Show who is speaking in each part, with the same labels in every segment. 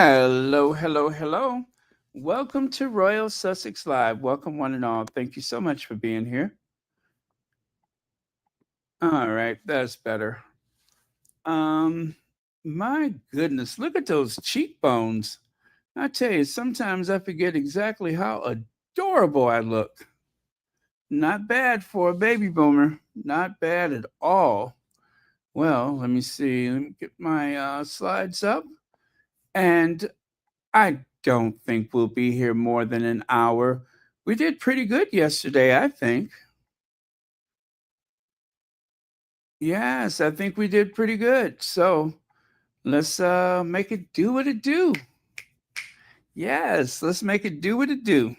Speaker 1: Hello, hello, hello. Welcome to Royal Sussex Live. Welcome, one and all. Thank you so much for being here. All right, that's better. Um, my goodness, look at those cheekbones. I tell you, sometimes I forget exactly how adorable I look. Not bad for a baby boomer. Not bad at all. Well, let me see. Let me get my slides up. And I don't think we'll be here more than an hour. We did pretty good yesterday, I think. Yes, I think we did pretty good. So let's make it do what it do. Yes, let's make it do what it do.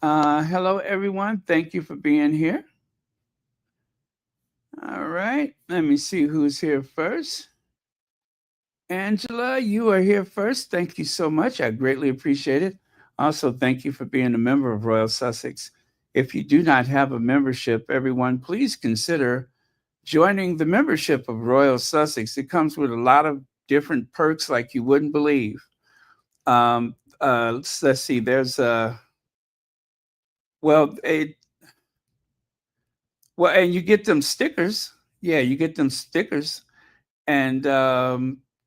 Speaker 1: Hello, everyone. Thank you for being here. All right, let me see who's here first. Angela, you are here first. Thank you so much. I greatly appreciate it. Also, thank you for being a member of Royal Sussex. If you do not have a membership, everyone, please consider joining the membership of Royal Sussex. It comes with a lot of different perks like you wouldn't believe. Let's see, there's well, a, and you get them stickers. Yeah, you get them stickers. And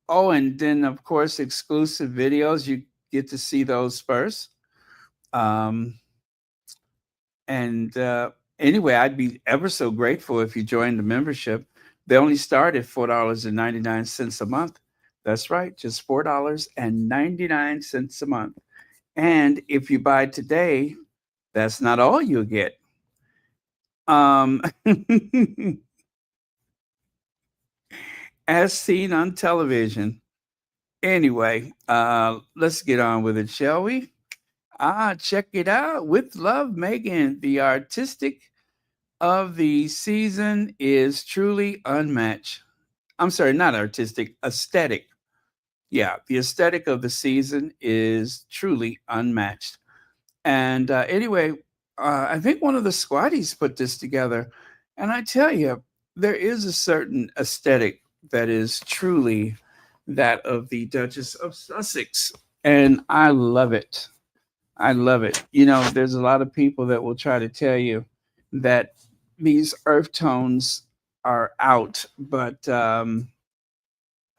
Speaker 1: oh, and then of course exclusive videos. You get to see those first. Um, and anyway, I'd be ever so grateful if you joined the membership. They only start at $4.99 a month. That's right, just $4.99 a month. And if you buy today, that's not all you'll get. Um, as seen on television. Anyway, let's get on with it, shall we? Check it out. With love, Meghan, the artistic of the season is truly unmatched. I'm sorry, not artistic, aesthetic. Yeah, the aesthetic of the season is truly unmatched. And anyway, I think one of the squaddies put this together. And I tell you, there is a certain aesthetic that is truly that of the Duchess of Sussex. And I love it. I love it. You know, there's a lot of people that will try to tell you that these earth tones are out, but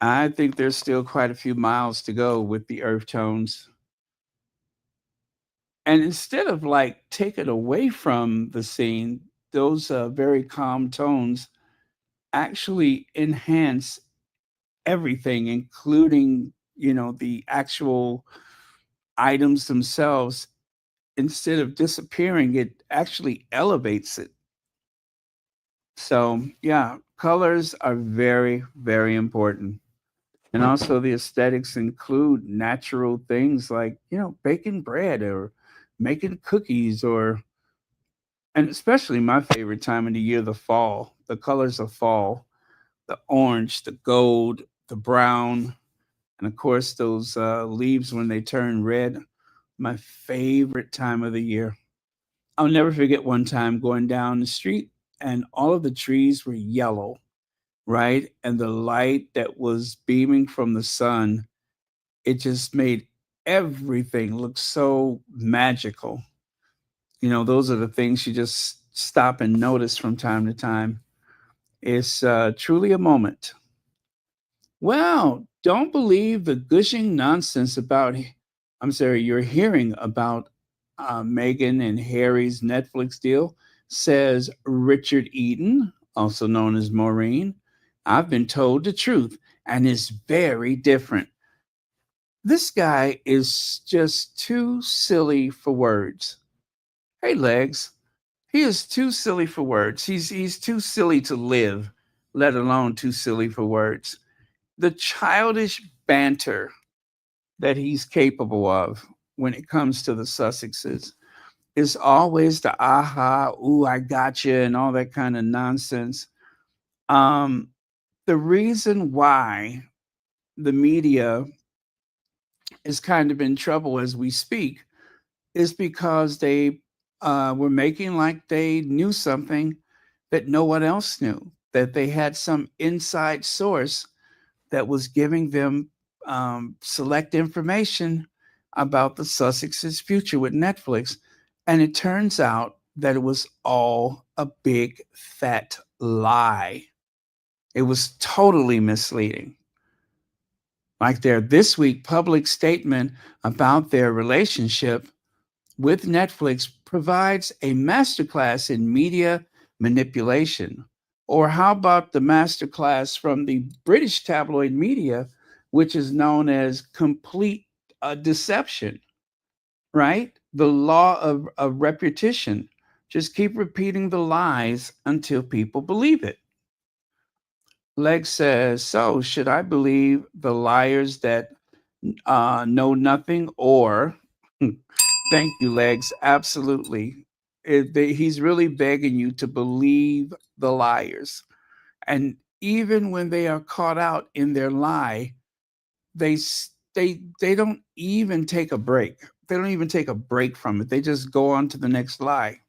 Speaker 1: I think there's still quite a few miles to go with the earth tones. And instead of like take it away from the scene, those very calm tones actually enhance everything, including, you know, the actual items themselves. Instead of disappearing, it actually elevates it. So, yeah, colors are very, very important. And also, the aesthetics include natural things like, you know, baking bread or making cookies, or, and especially my favorite time of the year, the fall, the colors of fall, the orange, the gold, the brown, and of course, those leaves when they turn red. My favorite time of the year. I'll never forget one time going down the street and all of the trees were yellow, right? And the light that was beaming from the sun, it just made everything look so magical. You know, those are the things you just stop and notice from time to time. It's truly a moment. Well, don't believe the gushing nonsense about, I'm sorry, you're hearing about Meghan and Harry's Netflix deal, says Richard Eden, also known as Maureen. I've been told the truth, and it's very different. This guy is just too silly for words. Hey, Legs, he is too silly for words. He's too silly to live, let alone too silly for words. The childish banter that he's capable of when it comes to the Sussexes is always the aha, ooh, I gotcha, and all that kind of nonsense. Um, the reason why the media is kind of in trouble as we speak is because they were making like they knew something that no one else knew, that they had some inside source that was giving them select information about the Sussex's future with Netflix, and it turns out that it was all a big fat lie. It was totally misleading. Like their this week public statement about their relationship with Netflix provides a masterclass in media manipulation. Or how about the masterclass from the British tabloid media, which is known as complete deception, right? The law of repetition. Just keep repeating the lies until people believe it. Leg says, so should I believe the liars that know nothing or thank you, Legs. Absolutely. He's really begging you to believe the liars. And even when they are caught out in their lie, they don't even take a break. They don't even take a break from it. They just go on to the next lie.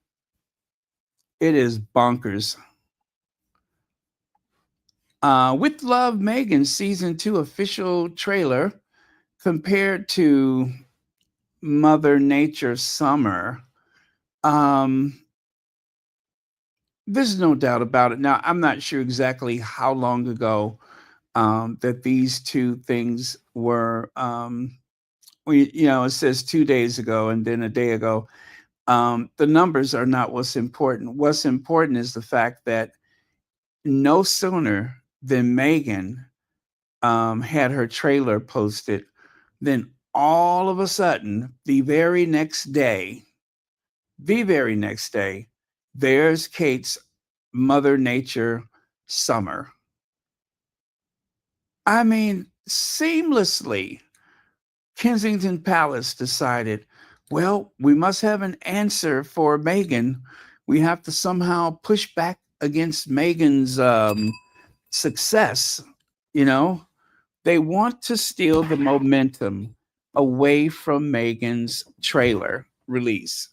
Speaker 1: It is bonkers. With Love, Meghan season 2 official trailer compared to Mother Nature Summer. There's no doubt about it. Now, I'm not sure exactly how long ago that these two things were. It says 2 days ago and then a day ago. The numbers are not what's important. What's important is the fact that no sooner than Meghan had her trailer posted, then all of a sudden, the very next day, there's Kate's Mother Nature Summer. I mean, seamlessly, Kensington Palace decided, well, we must have an answer for Meghan. We have to somehow push back against Meghan's success. You know, they want to steal the momentum away from Meghan's trailer release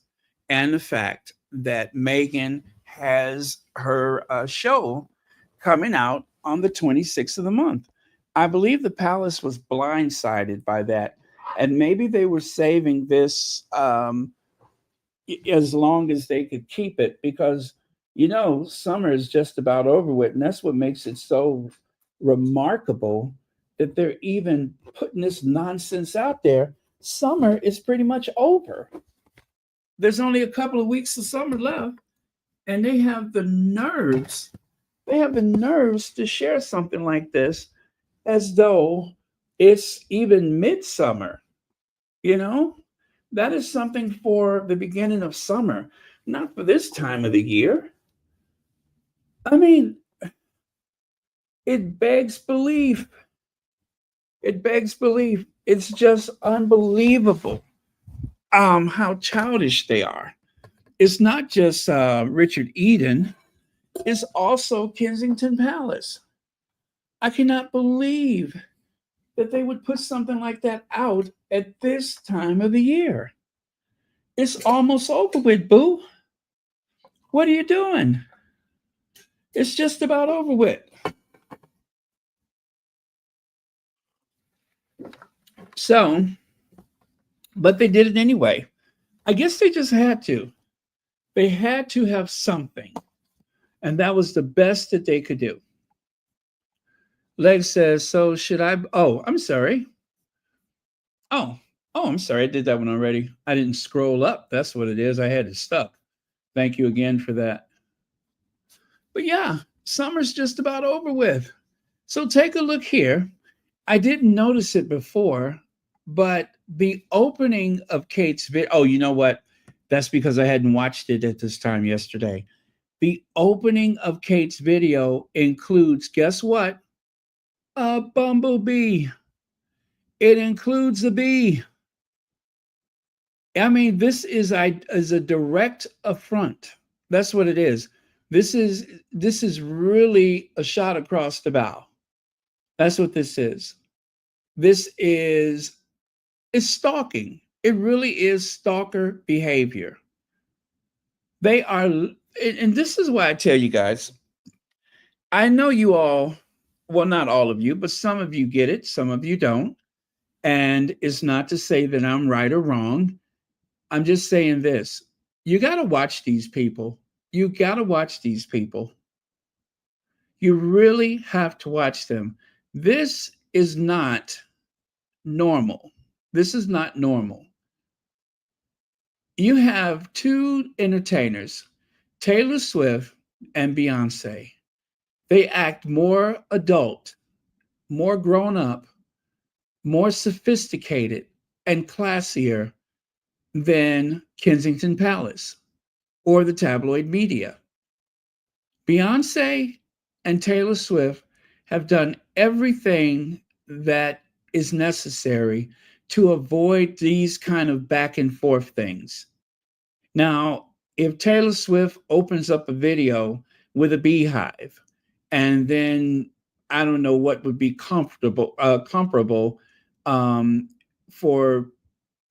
Speaker 1: and the fact that Meghan has her show coming out on the 26th of the month. I believe the palace was blindsided by that. And maybe they were saving this as long as they could keep it because, summer is just about over with. And that's what makes it so remarkable that they're even putting this nonsense out there. Summer is pretty much over. There's only a couple of weeks of summer left, and they have the nerves. They have the nerves to share something like this as though it's even midsummer. That is something for the beginning of summer, not for this time of the year. I mean, it begs belief. It begs belief. It's just unbelievable how childish they are. It's not just Richard Eden, it's also Kensington Palace. I cannot believe that they would put something like that out at this time of the year. It's almost over with, boo. What are you doing? It's just about over with. So, but they did it anyway. I guess they just had to. They had to have something. And that was the best that they could do. Leg says, so should I? Oh, I'm sorry. Oh, I'm sorry. I did that one already. I didn't scroll up. That's what it is. I had it stuck. Thank you again for that. But yeah, summer's just about over with. So take a look here. I didn't notice it before, but the opening of Kate's video. Oh, you know what? That's because I hadn't watched it at this time yesterday. The opening of Kate's video includes, guess what? A bumblebee. It includes a bee. I mean, this is a direct affront. That's what it is. This is really a shot across the bow. That's what this is. This is stalking. It really is stalker behavior. They are, and this is why I tell you guys, I know you all, well, not all of you, but some of you get it, some of you don't. And it's not to say that I'm right or wrong. I'm just saying this. You got to watch these people. You got to watch these people. You really have to watch them. This is not normal. This is not normal. You have two entertainers, Taylor Swift and Beyonce. They act more adult, more grown up, more sophisticated, and classier than Kensington Palace or the tabloid media. Beyonce and Taylor Swift have done everything that is necessary to avoid these kind of back and forth things. Now, if Taylor Swift opens up a video with a beehive, and then I don't know what would be comparable um, for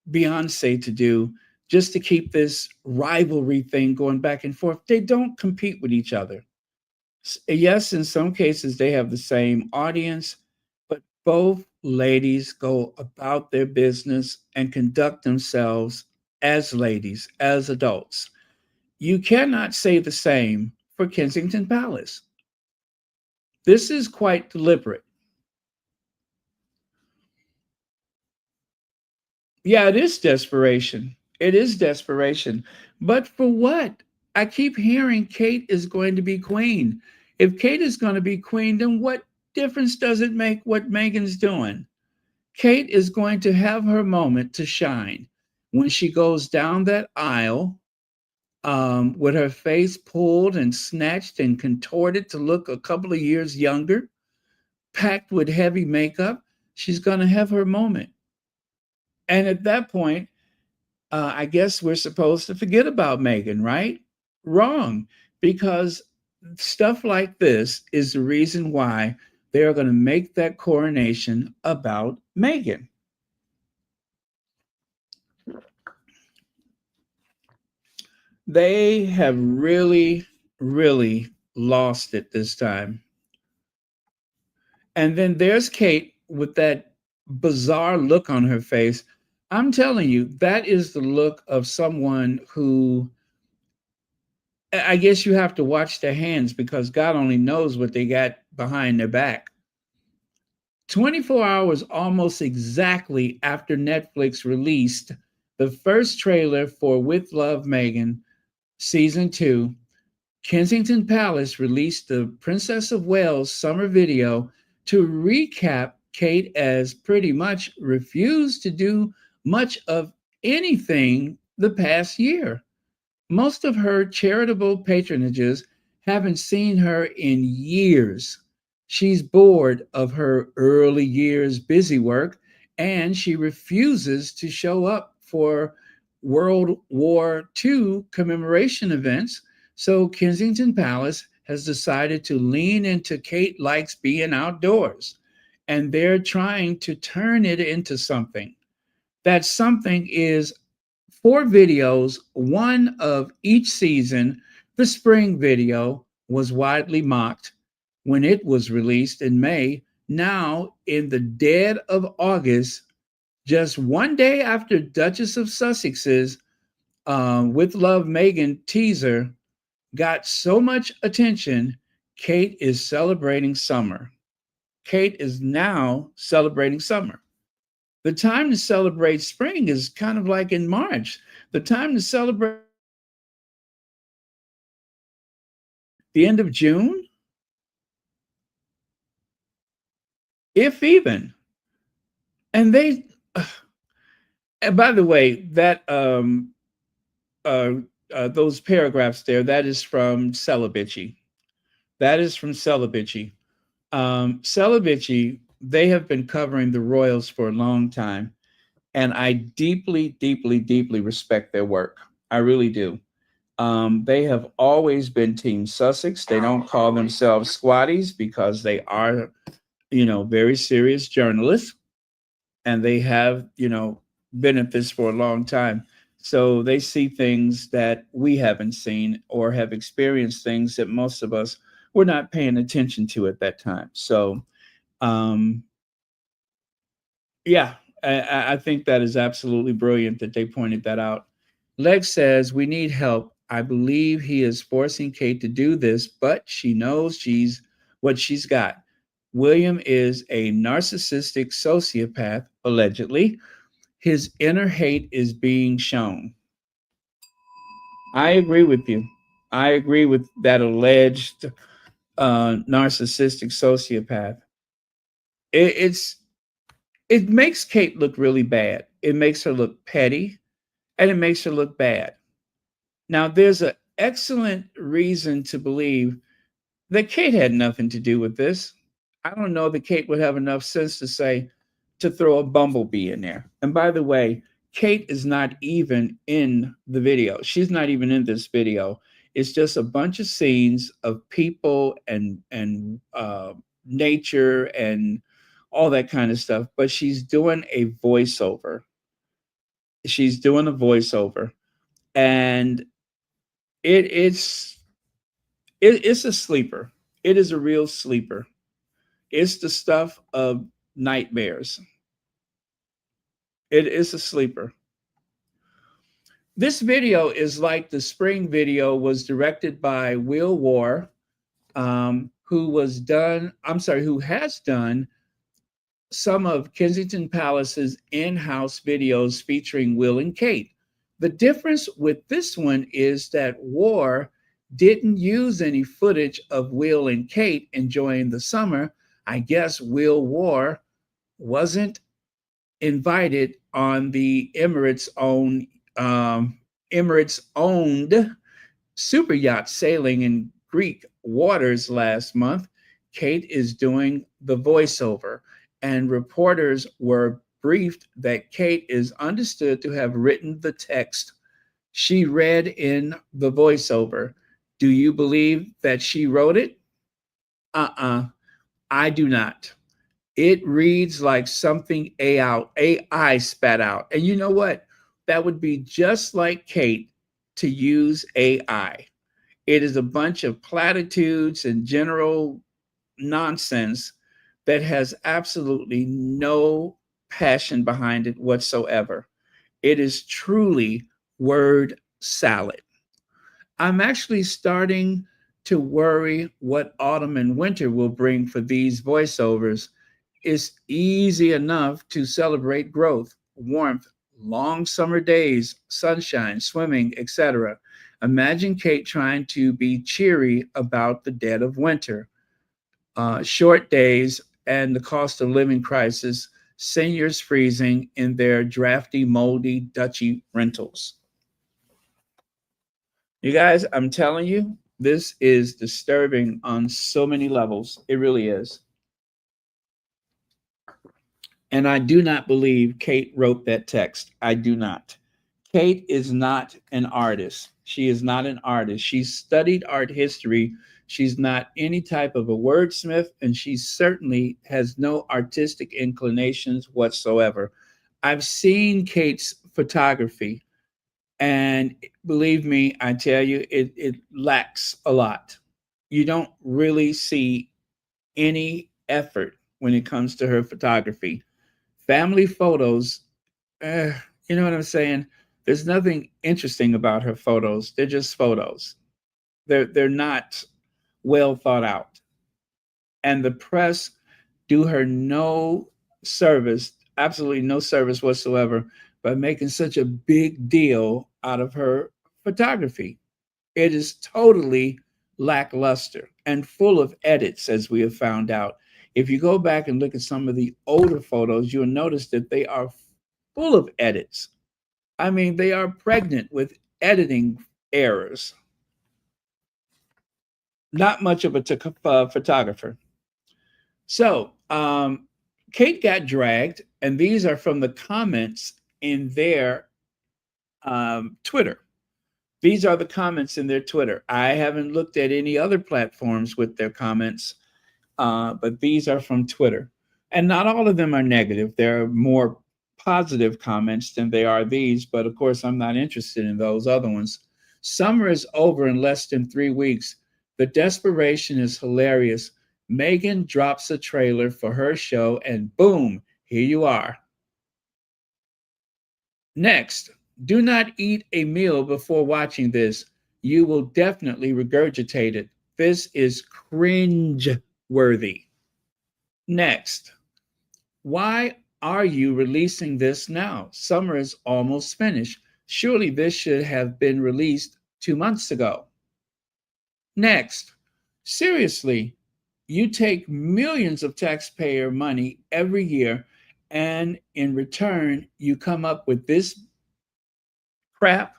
Speaker 1: Beyonce to do just to keep this rivalry thing going back and forth. They don't compete with each other. Yes, in some cases they have the same audience, but both ladies go about their business and conduct themselves as ladies, as adults. You cannot say the same for Kensington Palace. This is quite deliberate. Yeah, it is desperation. It is desperation. But for what? I keep hearing Kate is going to be queen. If Kate is going to be queen, then what difference does it make what Meghan's doing? Kate is going to have her moment to shine when she goes down that aisle with her face pulled and snatched and contorted to look a couple of years younger, packed with heavy makeup. She's going to have her moment. And at that point, I guess we're supposed to forget about Meghan, right? Wrong, because stuff like this is the reason why they are going to make that coronation about Meghan. They have really, really lost it this time. And then there's Kate with that bizarre look on her face. I'm telling you, that is the look of someone who I guess you have to watch their hands because God only knows what they got behind their back. 24 hours almost exactly after Netflix released the first trailer for With Love Meghan season 2, Kensington Palace released the Princess of Wales summer video to recap Kate as pretty much refused to do much of anything the past year. Most of her charitable patronages haven't seen her in years. She's bored of her early years busy work and she refuses to show up for World War II commemoration events. So Kensington Palace has decided to lean into Kate likes being outdoors and they're trying to turn it into something. That something is 4 videos, one of each season. The spring video was widely mocked when it was released in May. Now, in the dead of August, just one day after Duchess of Sussex's With Love Meghan teaser got so much attention, Kate is celebrating summer. Kate is now celebrating summer. The time to celebrate spring is kind of like in March. The time to celebrate the end of June, if even. And they, and by the way, that uh, those paragraphs there, that is from Celibici. That is from Celibici. Celibici, they have been covering the royals for a long time, and I deeply, deeply, deeply respect their work. I really do. They have always been Team Sussex. They don't call themselves squatties because they are, very serious journalists and they have, been at this for a long time. So they see things that we haven't seen or have experienced things that most of us were not paying attention to at that time. So, um, yeah, I think that is absolutely brilliant that they pointed that out. Leg says, we need help. I believe he is forcing Kate to do this, but she knows she's what she's got. William is a narcissistic sociopath, allegedly. His inner hate is being shown. I agree with you. I agree with that alleged narcissistic sociopath. It's it makes Kate look really bad. It makes her look petty, and it makes her look bad. Now, there's an excellent reason to believe that Kate had nothing to do with this. I don't know that Kate would have enough sense to say to throw a bumblebee in there. And by the way, Kate is not even in the video. She's not even in this video. It's just a bunch of scenes of people and nature and all that kind of stuff. But she's doing a voiceover. She's doing a voiceover, and it, it's it's a sleeper. It is a real sleeper. It's the stuff of nightmares. It is a sleeper. This video is like the spring video was directed by Will War, who has done some of Kensington Palace's in-house videos featuring Will and Kate. The difference with this one is that War didn't use any footage of Will and Kate enjoying the summer. I guess Will War wasn't invited on the Emirates owned super yacht sailing in Greek waters last month. Kate is doing the voiceover, and reporters were briefed that Kate is understood to have written the text she read in the voiceover. Do you believe that she wrote it? I do not. It reads like something AI spat out. And you know what? That would be just like Kate to use AI. It is a bunch of platitudes and general nonsense that has absolutely no passion behind it whatsoever. It is truly word salad. I'm actually starting to worry what autumn and winter will bring for these voiceovers. It's easy enough to celebrate growth, warmth, long summer days, sunshine, swimming, etc. Imagine Kate trying to be cheery about the dead of winter, short days, and the cost of living crisis, seniors freezing in their drafty, moldy, Dutchy rentals. You guys, I'm telling you, this is disturbing on so many levels. It really is. And I do not believe Kate wrote that text. I do not. Kate is not an artist. She is not an artist. She's studied art history. She's not any type of a wordsmith, and she certainly has no artistic inclinations whatsoever. I've seen Kate's photography, and believe me, I tell you, it lacks a lot. You don't really see any effort when it comes to her photography. Family photos, you know what I'm saying? There's nothing interesting about her photos. They're just photos. They're not well thought out. And the press do her no service, absolutely no service whatsoever, by making such a big deal out of her photography. It is totally lackluster and full of edits, as we have found out. If you go back and look at some of the older photos, you'll notice that they are full of edits. I mean, they are pregnant with editing errors. Not much of a photographer. So, Kate got dragged, and these are from the comments in their Twitter. These are the comments in their Twitter. I haven't looked at any other platforms with their comments, but these are from Twitter. And not all of them are negative. There are more positive comments than they are these, but of course, I'm not interested in those other ones. Summer is over in less than 3 weeks. The desperation is hilarious. Meghan drops a trailer for her show, and boom, here you are. Next, do not eat a meal before watching this. You will definitely regurgitate it. This is cringe worthy. Next, why are you releasing this now? Summer is almost finished. Surely this should have been released 2 months ago. Next, seriously, you take millions of taxpayer money every year, and in return, you come up with this crap.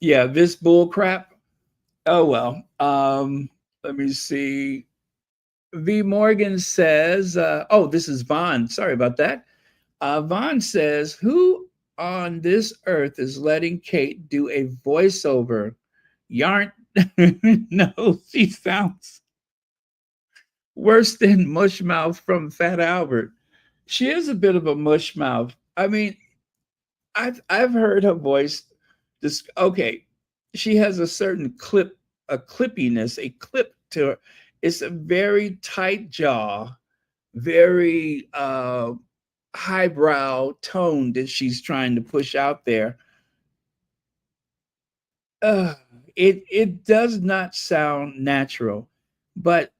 Speaker 1: Yeah, this bull crap. Oh well. Let me see. V. Morgan says, oh, this is Vaughn. Sorry about that. Vaughn says, who on this earth is letting Kate do a voiceover? Yarn. No, she sounds worse than Mushmouth from Fat Albert. She is a bit of a mushmouth. I mean, I've heard her voice. This okay. She has a certain a clippiness, a clip to her. It's a very tight jaw, very highbrow tone that she's trying to push out there. Uh, it does not sound natural, but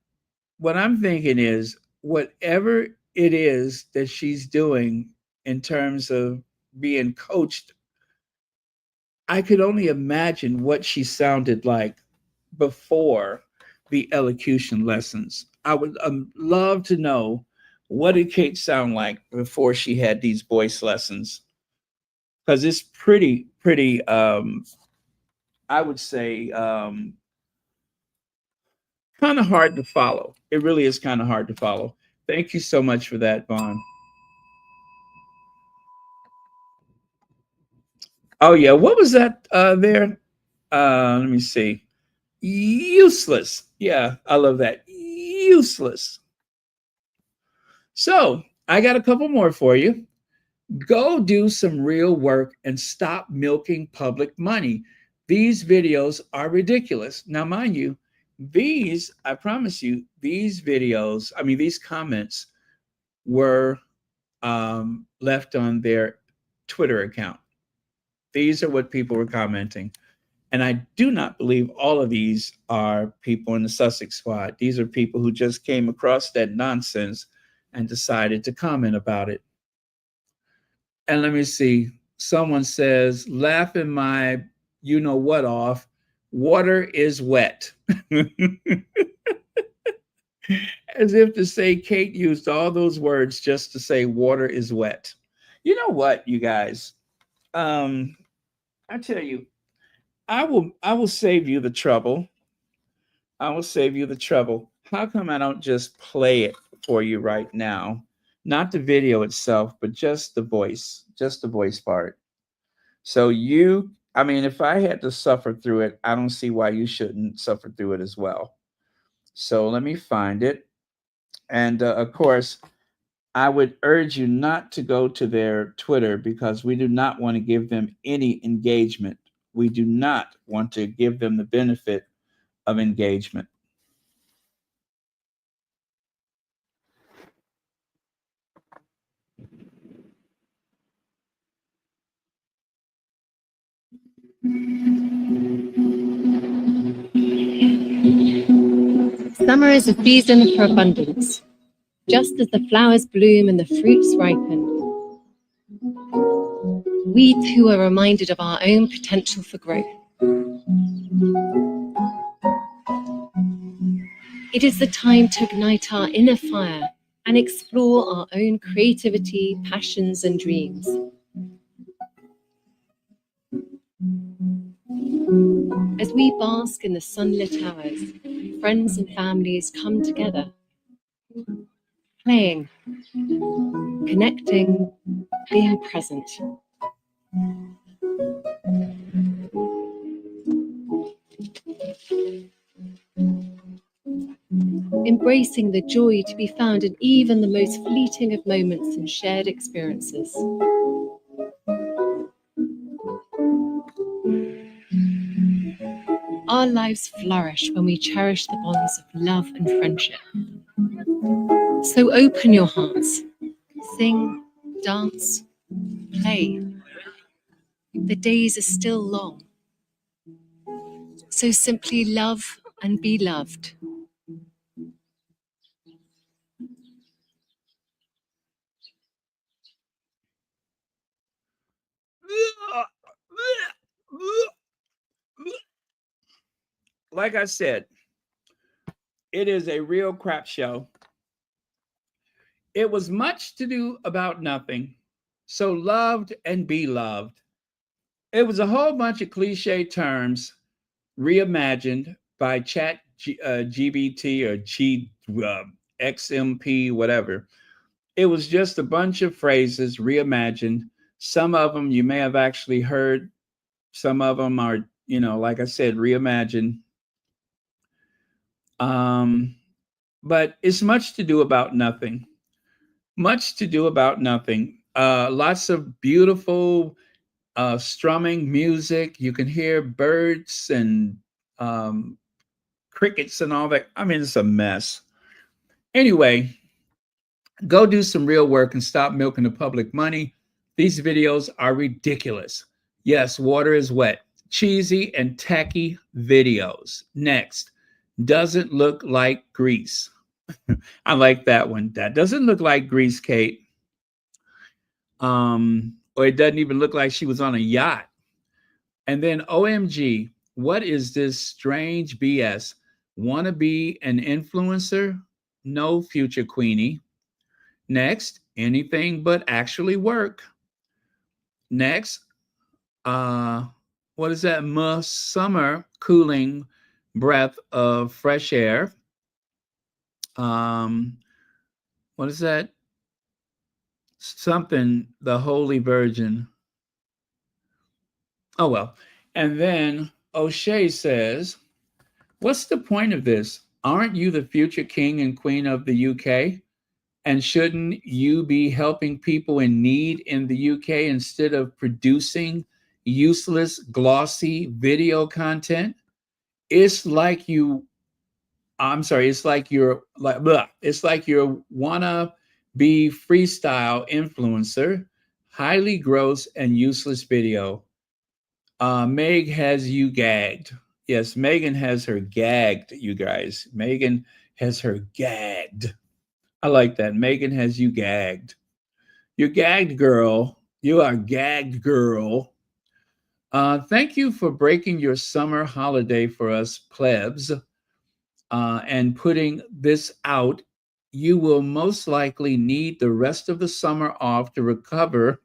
Speaker 1: what I'm thinking is whatever it is that she's doing in terms of being coached, I could only imagine what she sounded like before the elocution lessons. I would love to know what did Kate sound like before she had these voice lessons, because it's pretty. I would say kind of hard to follow. It really is kind of hard to follow. Thank you so much for that, Vaughn. Oh yeah, what was that there? Let me see. Useless. Yeah, I love that. Useless. So I got a couple more for you. Go do some real work and stop milking public money. These videos are ridiculous. Now, mind you, I promise you, these videos, I mean, these comments were left on their Twitter account. These are what people were commenting. And I do not believe all of these are people in the Sussex squad. These are people who just came across that nonsense and decided to comment about it. And let me see. Someone says, laughing my you know what off. Water is wet. As if to say Kate used all those words just to say water is wet. You know what, you guys? Um, I tell you, I will save you the trouble. I will save you the trouble. How come I don't just play it for you right now? Not the video itself, but just the voice part. So I mean, if I had to suffer through it, I don't see why you shouldn't suffer through it as well. So let me find it. And of course, I would urge you not to go to their Twitter because we do not want to give them any engagement. We do not want to give them the benefit of engagement.
Speaker 2: Summer is a season for abundance. Just as the flowers bloom and the fruits ripen, we too are reminded of our own potential for growth. It is the time to ignite our inner fire and explore our own creativity, passions, and dreams. As we bask in the sunlit hours, friends and families come together, playing, connecting, being present. Embracing the joy to be found in even the most fleeting of moments and shared experiences. Our lives flourish when we cherish the bonds of love and friendship. So open your hearts, sing, dance, play. The days are still long. So simply love and be loved.
Speaker 1: Like I said, it is a real crap show. It was much to do about nothing. So loved and be loved. It was a whole bunch of cliche terms reimagined by GBT or XMP, whatever. It was just a bunch of phrases reimagined. Some of them you may have actually heard. Some of them are, like I said, reimagined. But it's much to do about nothing. Much to do about nothing. Lots of beautiful strumming music. You can hear birds and crickets and all that. I mean, it's a mess. Anyway, go do some real work and stop milking the public money. These videos are ridiculous. Yes, water is wet. Cheesy and tacky videos. Next, doesn't look like grease. I like that one. That doesn't look like grease, Kate. Or it doesn't even look like she was on a yacht. And then OMG, what is this strange BS? Wanna be an influencer? No, future queenie. Next, anything but actually work. Next, what is that? Summer cooling breath of fresh air. What is that? Something, the Holy Virgin. Oh, well. And then O'Shea says, what's the point of this? Aren't you the future king and queen of the UK? And shouldn't you be helping people in need in the UK instead of producing useless, glossy video content? It's like you're wanna be freestyle influencer, highly gross and useless video. Meg has you gagged. Yes, Meghan has her gagged, you guys. Meghan has her gagged. I like that. Meghan has you gagged. You're gagged, girl. You are gagged, girl. Thank you for breaking your summer holiday for us plebs and putting this out. You will most likely need the rest of the summer off to recover.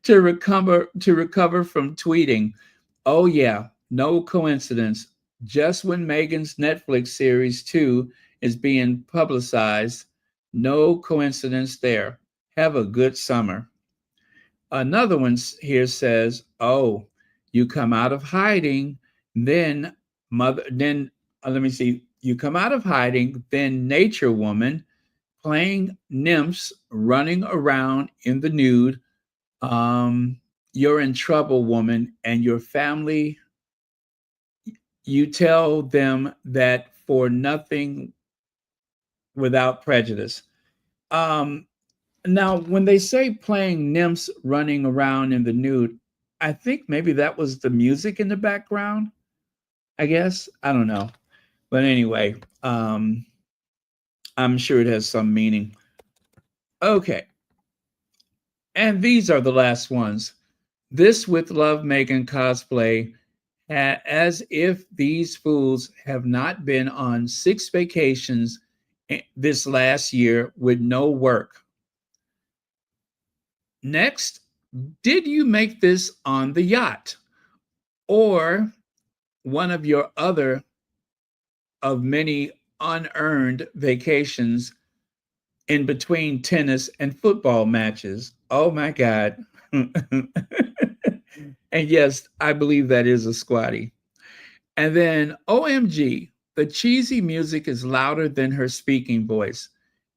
Speaker 1: to recover from tweeting. Oh yeah, no coincidence. Just when Meghan's Netflix series 2 is being publicized, no coincidence there. Have a good summer. Another one here says, "Oh, you come out of hiding, then let me see. You come out of hiding, then nature woman playing nymphs running around in the nude. You're in trouble, woman, and your family, you tell them that for nothing without prejudice." Now, when they say playing nymphs running around in the nude, I think maybe that was the music in the background, I guess. I don't know. But anyway, I'm sure it has some meaning. Okay. And these are the last ones. This with love, Meghan Cosplay, as if these fools have not been on 6 vacations this last year with no work. Next, did you make this on the yacht or one of your other of many unearned vacations in between tennis and football matches? Oh my God. And yes, I believe that is a squatty. And then OMG, the cheesy music is louder than her speaking voice.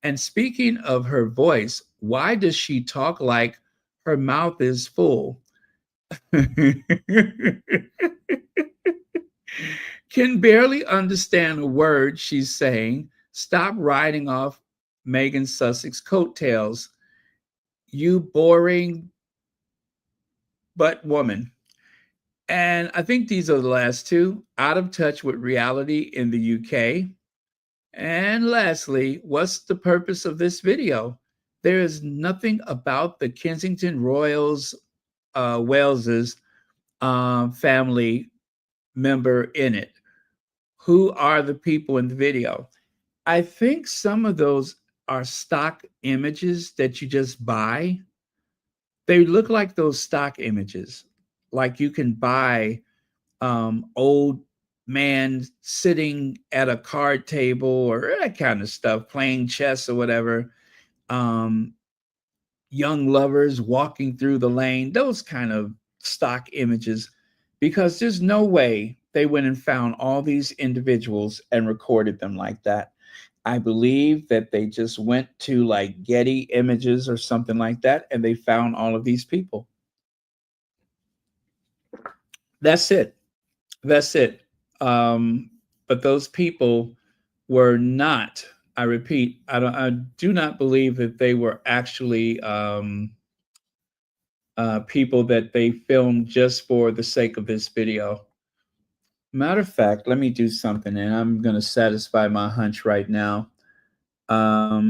Speaker 1: And speaking of her voice, why does she talk like her mouth is full? Can barely understand a word she's saying. Stop writing off Meghan Sussex coattails. You boring but woman. And I think these are the last two. Out of touch with reality in the UK. And lastly, what's the purpose of this video? There is nothing about the Kensington Royals, Wales's family member in it. Who are the people in the video? I think some of those are stock images that you just buy. They look like those stock images, like you can buy old man sitting at a card table or that kind of stuff, playing chess or whatever. Um, Young lovers walking through the lane, those kind of stock images, because there's no way they went and found all these individuals and recorded them like that. I believe that they just went to like Getty Images or something like that, and they found all of these people. That's it. That's it. But those people were not. I repeat, I do not believe that they were actually people that they filmed just for the sake of this video. Matter of fact, let me do something, and I'm going to satisfy my hunch right now. Let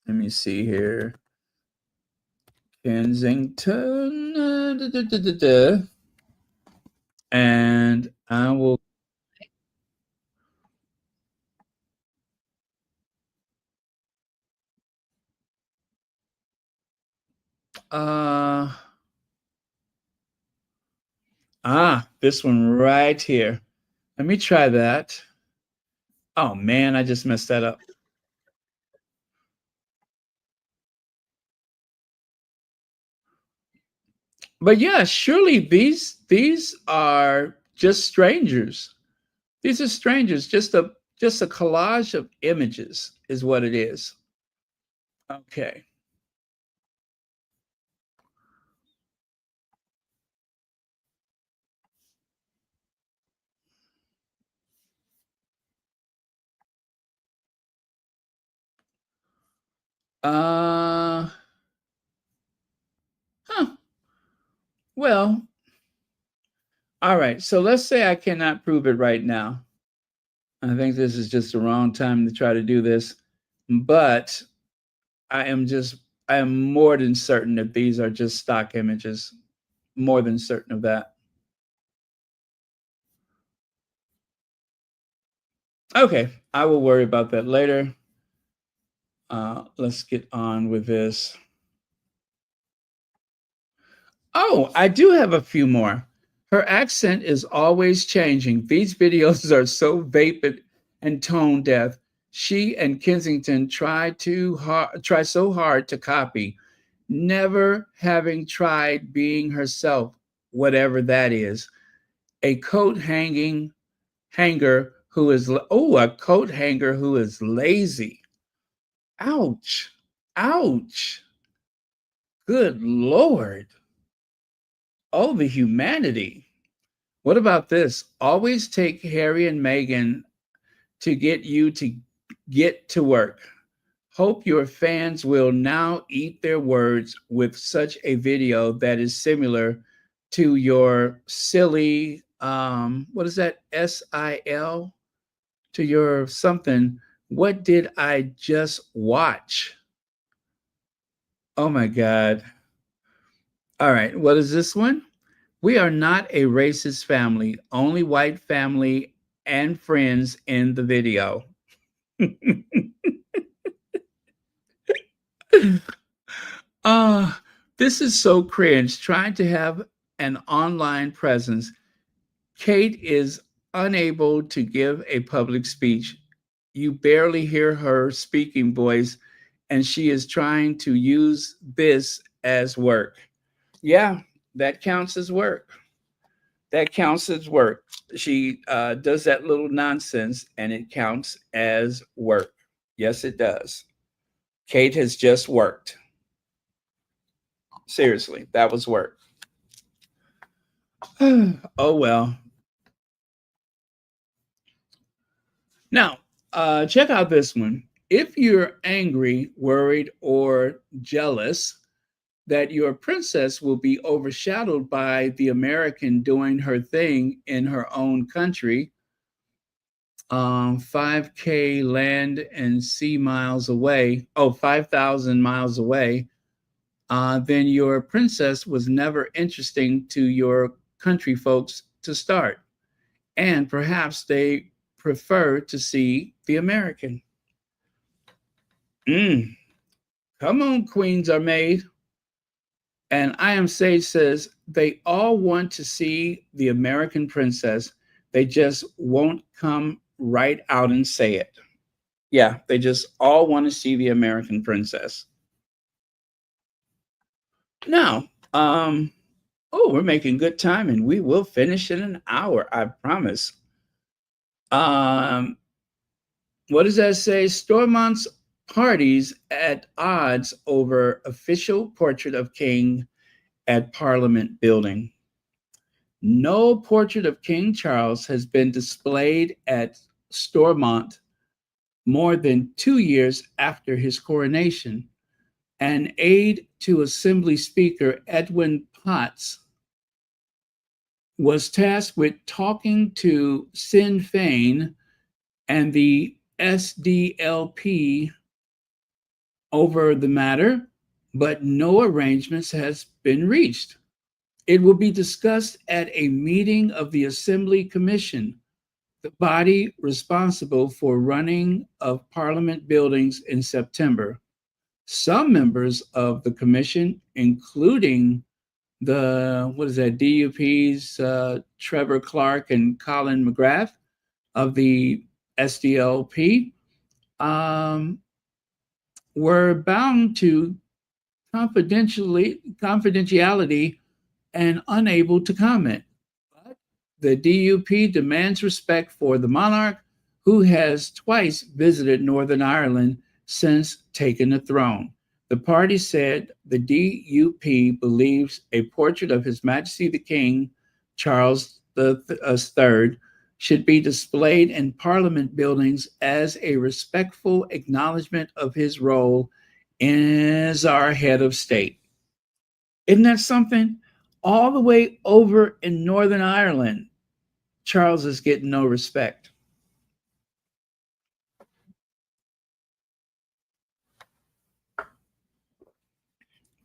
Speaker 1: me see here. Kensington. And I will. This one right here. Let me try that. Oh man, I just messed that up. But yeah, surely these are just strangers. These are strangers. Just a collage of images is what it is. Okay. Uh huh. Well, all right. So let's say I cannot prove it right now. I think this is just the wrong time to try to do this. But I am more than certain that these are just stock images. More than certain of that. Okay, I will worry about that later. Let's get on with this. Oh, I do have a few more. Her accent is always changing. These videos are so vapid and tone deaf. She and Kensington try so hard to copy, never having tried being herself, whatever that is. A coat hanger who is a coat hanger who is lazy. Ouch. Ouch. Good Lord. Oh, the humanity. What about this? Always take Harry and Meghan to get you to get to work. Hope your fans will now eat their words with such a video that is similar to your silly, what is that? SIL? To your something. What did I just watch? Oh my God. All right. What is this one? We are not a racist family, only white family and friends in the video. uh, this is so cringe. Trying to have an online presence. Kate is unable to give a public speech. You barely hear her speaking voice, and she is trying to use this as work. Yeah, that counts as work. That counts as work. She does that little nonsense, and it counts as work. Yes, it does. Kate has just worked. Seriously, that was work. Oh well. Now, check out this one. If you're angry, worried, or jealous that your princess will be overshadowed by the American doing her thing in her own country, 5K land and sea miles away, 5,000 miles away, then your princess was never interesting to your country folks to start. And perhaps they prefer to see the American. Mm, come on, queens are made. And I Am Sage says they all want to see the American princess. They just won't come right out and say it. Yeah, they just all want to see the American princess. Now, we're making good time and we will finish in an hour, I promise. Um, what does that say? Stormont's parties at odds over official portrait of King at Parliament building. No portrait of King Charles has been displayed at Stormont more than 2 years after his coronation. An aide to Assembly Speaker Edwin Potts was tasked with talking to Sinn Féin and the SDLP over the matter, but no arrangements has been reached. It will be discussed at a meeting of the Assembly Commission, the body responsible for running of Parliament buildings in September. Some members of the commission, including DUP's Trevor Clark and Colin McGrath of the SDLP, were bound to confidentiality and unable to comment. But the DUP demands respect for the monarch, who has twice visited Northern Ireland since taking the throne. The party said the DUP believes a portrait of His Majesty the King, Charles III, should be displayed in Parliament buildings as a respectful acknowledgement of his role as our head of state. Isn't that something? All the way over in Northern Ireland, Charles is getting no respect.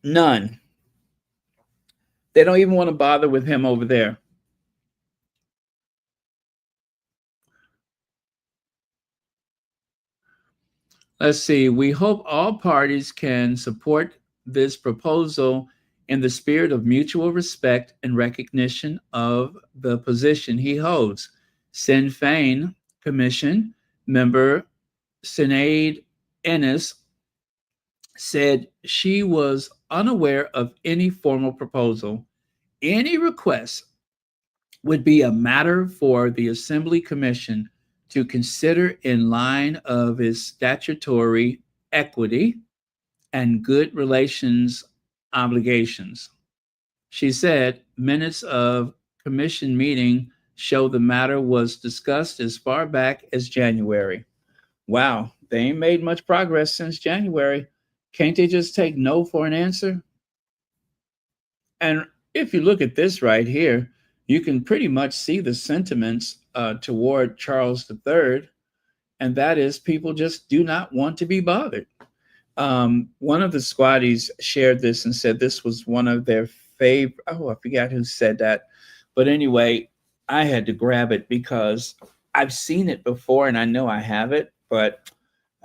Speaker 1: None. They don't even want to bother with him over there. Let's see. We hope all parties can support this proposal in the spirit of mutual respect and recognition of the position he holds. Sinn Féin Commission member Sinead Ennis said she was unaware of any formal proposal. Any request would be a matter for the Assembly Commission to consider in line of its statutory equity and good relations obligations. She said minutes of commission meeting show the matter was discussed as far back as January. Wow, they ain't made much progress since January. Can't they just take no for an answer? And if you look at this right here, you can pretty much see the sentiments toward Charles III, and that is people just do not want to be bothered. One of the squatties shared this and said this was one of their favorite. Oh, I forgot who said that. But anyway, I had to grab it because I've seen it before and I know I have it, but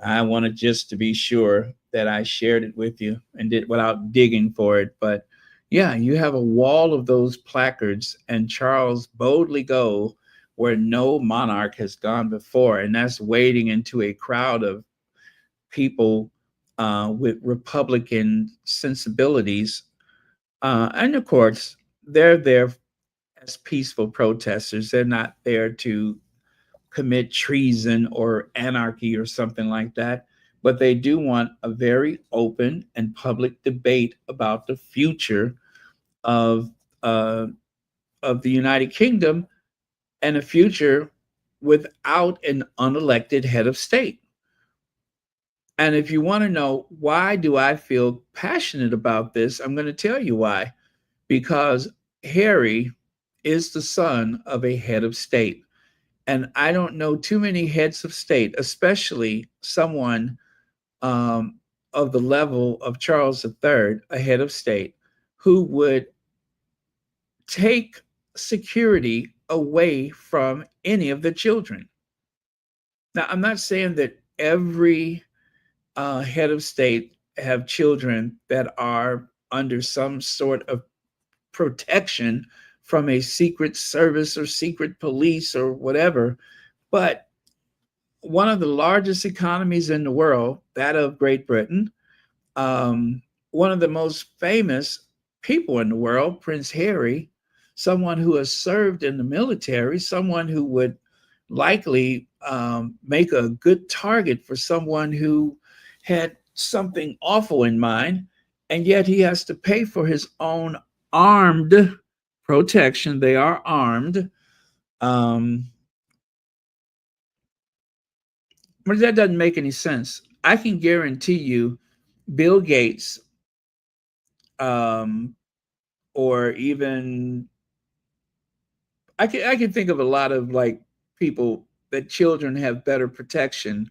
Speaker 1: I wanted just to be sure that I shared it with you and did without digging for it. But yeah, you have a wall of those placards, and Charles boldly go where no monarch has gone before, and that's wading into a crowd of people with Republican sensibilities. And of course, they're there as peaceful protesters. They're not there to commit treason or anarchy or something like that. But they do want a very open and public debate about the future of uh, of the United Kingdom and a future without an unelected head of state. And if you want to know why do I feel passionate about this, I'm going to tell you why. Because Harry is the son of a head of state. And I don't know too many heads of state, especially someone um, of the level of Charles III, a head of state, who would take security away from any of the children. Now, I'm not saying that every head of state have children that are under some sort of protection from a secret service or secret police or whatever. But one of the largest economies in the world, that of Great Britain, um, one of the most famous people in the world, Prince Harry, someone who has served in the military, someone who would likely make a good target for someone who had something awful in mind, and yet he has to pay for his own armed protection. They are armed. Um, but that doesn't make any sense. I can guarantee you, Bill Gates, um, or even I can think of a lot of like people that children have better protection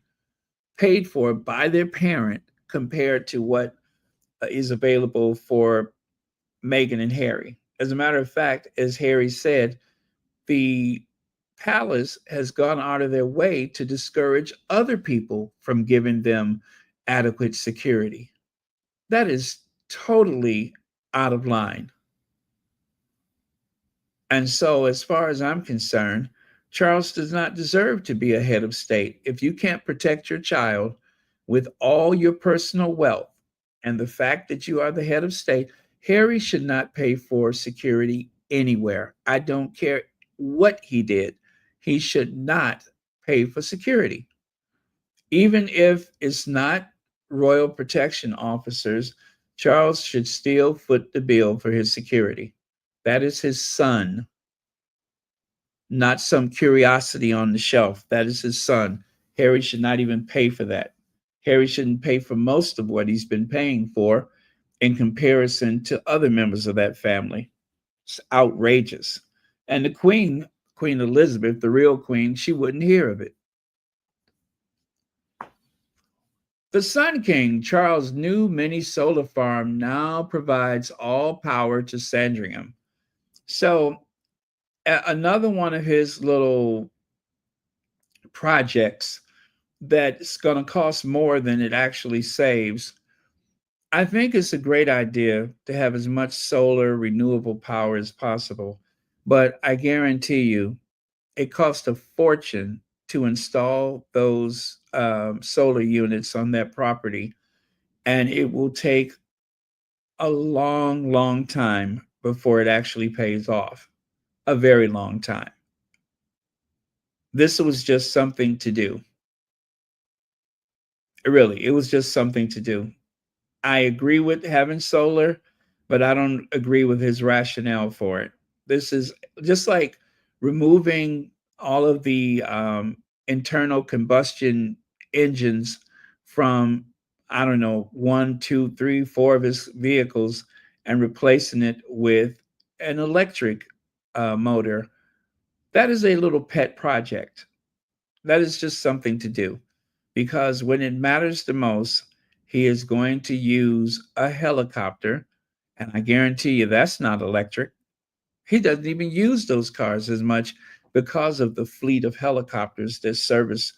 Speaker 1: paid for by their parent compared to what is available for Meghan and Harry. As a matter of fact, as Harry said, the palace has gone out of their way to discourage other people from giving them adequate security. That is totally out of line. And so, as far as I'm concerned, Charles does not deserve to be a head of state. If you can't protect your child with all your personal wealth and the fact that you are the head of state, Harry should not pay for security anywhere. I don't care what he did, he should not pay for security. Even if it's not royal protection officers, Charles should still foot the bill for his security. That is his son, not some curiosity on the shelf. That is his son. Harry should not even pay for that. Harry shouldn't pay for most of what he's been paying for in comparison to other members of that family. It's outrageous. And the Queen, Queen Elizabeth, the real Queen, she wouldn't hear of it. The Sun King, Charles' new mini solar farm, now provides all power to Sandringham. So, another one of his little projects that's going to cost more than it actually saves. I think it's a great idea to have as much solar renewable power as possible, but I guarantee you it costs a fortune to install those solar units on that property, and it will take a long, long time before it actually pays off. A very long time. This was just something to do. Really, it was just something to do. I agree with having solar, but I don't agree with his rationale for it. This is just like removing all of the internal combustion engines from, I don't know, one, two, three, four of his vehicles and replacing it with an electric motor. That is a little pet project. That is just something to do because when it matters the most, he is going to use a helicopter. And I guarantee you that's not electric. He doesn't even use those cars as much because of the fleet of helicopters that service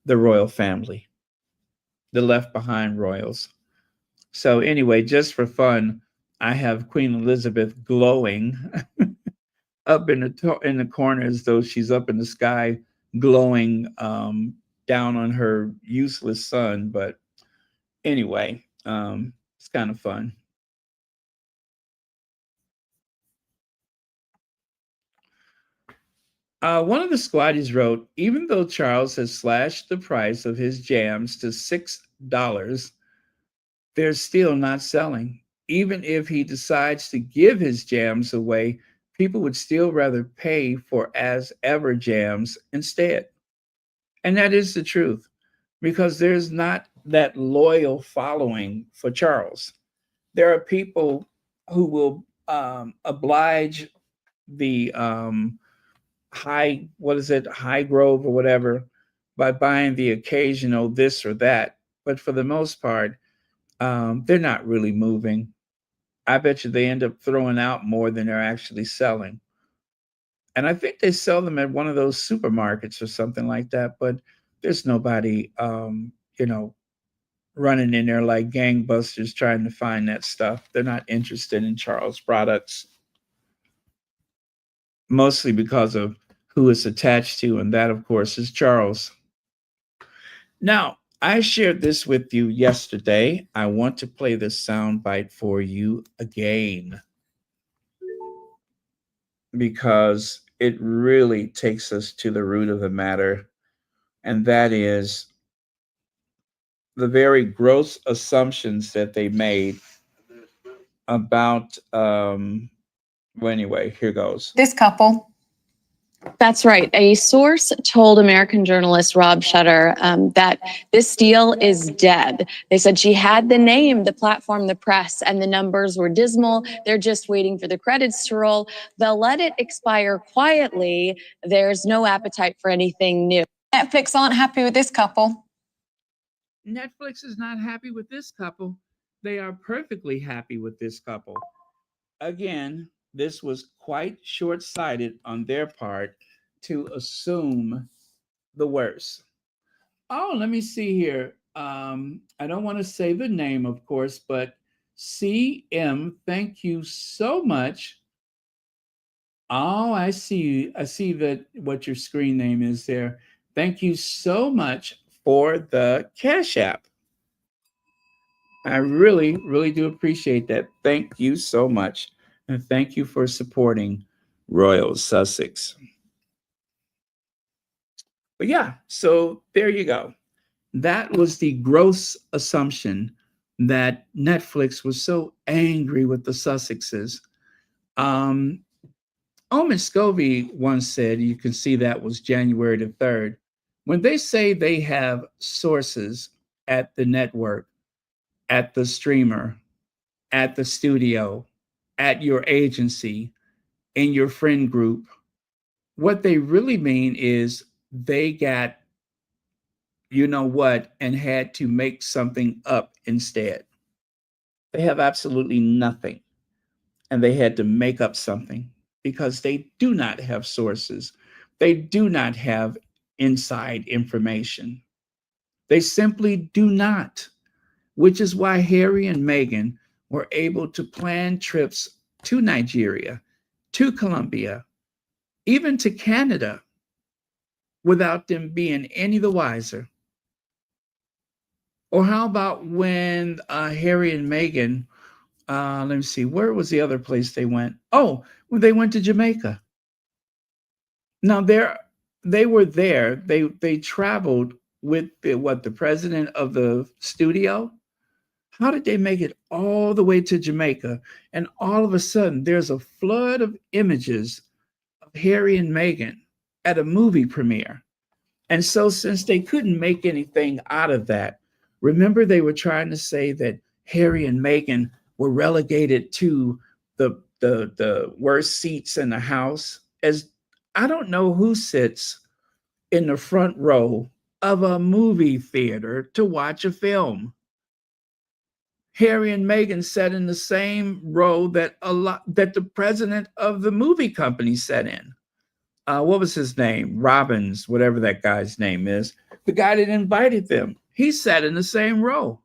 Speaker 1: the royal family, the left behind royals. So, anyway, just for fun, I have Queen Elizabeth glowing up in the corner as though she's up in the sky, glowing down on her useless son. But anyway, it's kind of fun. One of the squatties wrote, even though Charles has slashed the price of his jams to $6, they're still not selling. Even if he decides to give his jams away, people would still rather pay for as ever jams instead. And that is the truth because that loyal following for Charles. There are people who will oblige the high grove or whatever, by buying the occasional this or that. But for the most part, they're not really moving. I bet you they end up throwing out more than they're actually selling. And I think they sell them at one of those supermarkets or something like that. But there's nobody, running in there like gangbusters trying to find that stuff. They're not interested in Charles products, mostly because of who it's attached to, and that, of course, is Charles. Now, I shared this with you yesterday. I want to play this soundbite for you again because it really takes us to the root of the matter, and that is the very gross assumptions that they made about. Well, anyway, here goes.
Speaker 3: This couple.
Speaker 4: That's right. A source told American journalist Rob Shutter that this deal is dead. They said she had the name, the platform, the press, and the numbers were dismal. They're just waiting for the credits to roll. They'll let it expire quietly. There's no appetite for anything new.
Speaker 3: Netflix aren't happy with this couple.
Speaker 1: Netflix is not happy with this couple. They are perfectly happy with this couple. Again, this was quite short-sighted on their part to assume the worst. Oh, let me see here. I don't want to say the name, of course, but CM, thank you so much. Oh, I see. I see that what your screen name is there. Thank you so much for the Cash App. I really, really do appreciate that. Thank you so much. And thank you for supporting Royal Sussex. But yeah, so there you go. That was the gross assumption that Netflix was so angry with the Sussexes. Omen Scovey once said, you can see that was January the 3rd, when they say they have sources at the network, at the streamer, at the studio, at your agency, in your friend group, what they really mean is they got, you know what, and had to make something up instead. They have absolutely nothing, and they had to make up something because they do not have sources. They do not have inside information. They simply do not, which is why Harry and Meghan were able to plan trips to Nigeria, to Colombia, even to Canada, without them being any the wiser. Or how about when Harry and Meghan, let me see, where was the other place they went? Oh, when they went to Jamaica. Now they were there. They traveled with the president of the studio. How did they make it all the way to Jamaica? And all of a sudden, there's a flood of images of Harry and Meghan at a movie premiere. And so, since they couldn't make anything out of that, remember they were trying to say that Harry and Meghan were relegated to the worst seats in the house. As I don't know who sits in the front row of a movie theater to watch a film. Harry and Meghan sat in the same row that the president of the movie company sat in. What was his name? Robbins, whatever that guy's name is. The guy that invited them. He sat in the same row.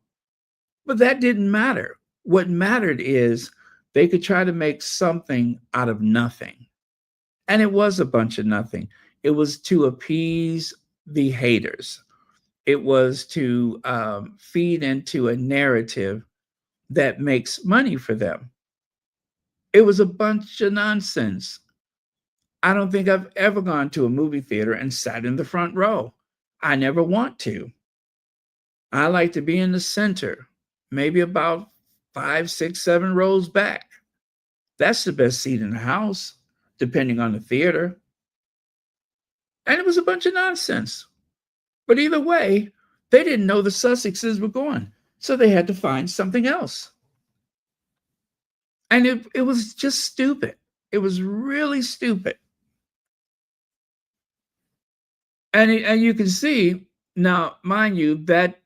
Speaker 1: But that didn't matter. What mattered is they could try to make something out of nothing. And it was a bunch of nothing. It was to appease the haters. It was to feed into a narrative that makes money for them. It was a bunch of nonsense. I don't think I've ever gone to a movie theater and sat in the front row. I never want to. I like to be in the center, maybe about 5, 6, 7 rows back. That's the best seat in the house, depending on the theater. And it was a bunch of nonsense. But either way, They didn't know the Sussexes were gone, so they had to find something else. And it was just stupid. It was really stupid. And you can see now, mind you, that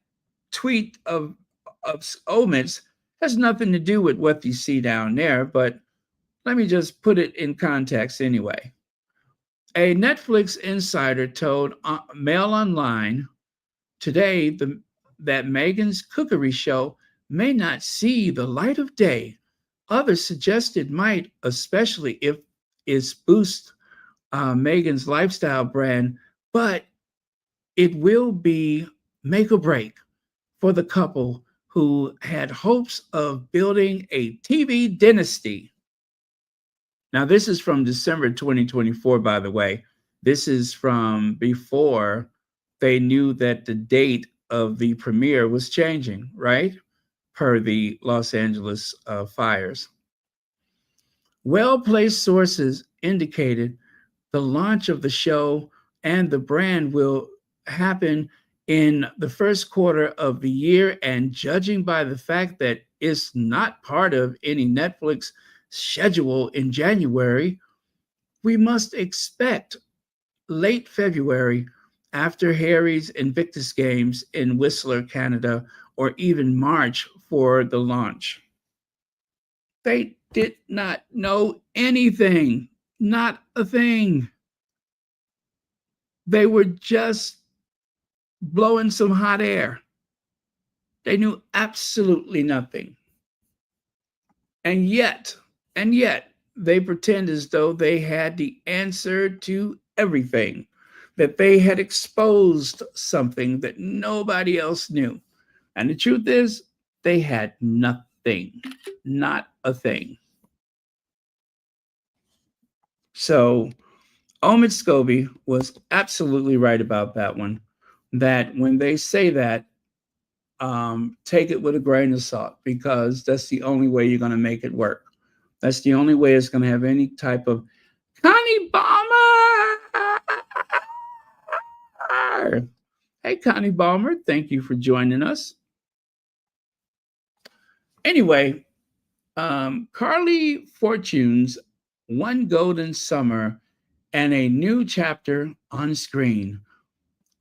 Speaker 1: tweet of Omid's has nothing to do with what you see down there, but let me just put it in context anyway. A Netflix insider told Mail Online today that Meghan's cookery show may not see the light of day. Others suggest it might, especially if it's boost Meghan's lifestyle brand, but it will be make or break for the couple who had hopes of building a TV dynasty. Now, this is from December 2024, by the way. This is from before they knew that the date of the premiere was changing, right? Per the Los Angeles fires. Well-placed sources indicated the launch of the show and the brand will happen in the first quarter of the year. And judging by the fact that it's not part of any Netflix schedule in January, we must expect late February after Harry's Invictus Games in Whistler, Canada, or even March for the launch. They did not know anything, not a thing. They were just blowing some hot air. They knew absolutely nothing. And yet, they pretend as though they had the answer to everything, that they had exposed something that nobody else knew. And the truth is, they had nothing, not a thing. So Omid Scobie was absolutely right about that one, that when they say that, take it with a grain of salt, because that's the only way you're going to make it work. That's the only way it's going to have any type of Connie Balmer. Hey, Connie Balmer, thank you for joining us. Anyway, Carly Fortune's One Golden Summer and a new chapter on screen.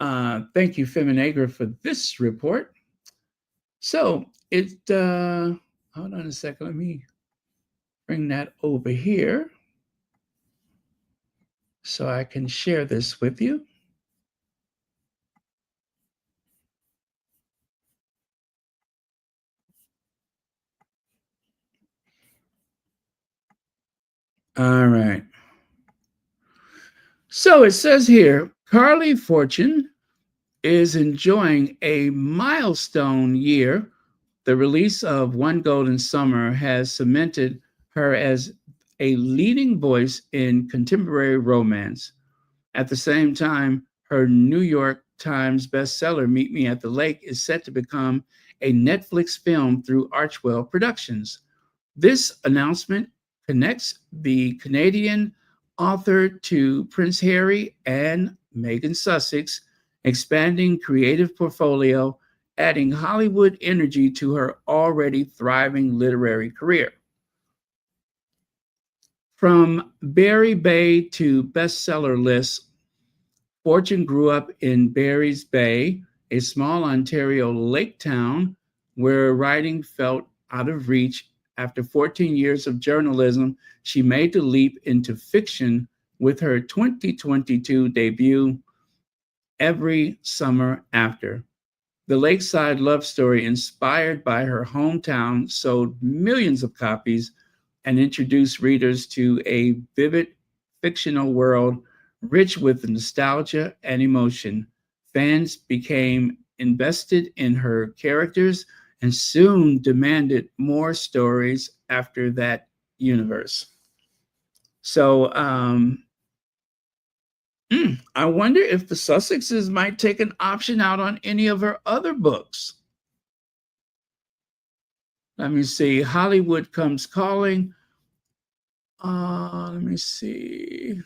Speaker 1: Thank you, Feminagra, for this report. So hold on a second, let me bring that over here so I can share this with you. All right. So it says here, Carly Fortune is enjoying a milestone year. The release of One Golden Summer has cemented her as a leading voice in contemporary romance. At the same time, her New York Times bestseller, Meet Me at the Lake, is set to become a Netflix film through Archwell Productions. This announcement connects the Canadian author to Prince Harry and Meghan Sussex, expanding creative portfolio, adding Hollywood energy to her already thriving literary career. From Barry Bay to bestseller lists, Fortune grew up in Barry's Bay, a small Ontario lake town where writing felt out of reach. After 14 years of journalism, she made the leap into fiction with her 2022 debut, Every Summer After. The lakeside love story, inspired by her hometown, sold millions of copies and introduced readers to a vivid fictional world rich with nostalgia and emotion. Fans became invested in her characters and soon demanded more stories after that universe. So I wonder if the Sussexes might take an option out on any of her other books. Let me see. Hollywood Comes Calling. Let me see.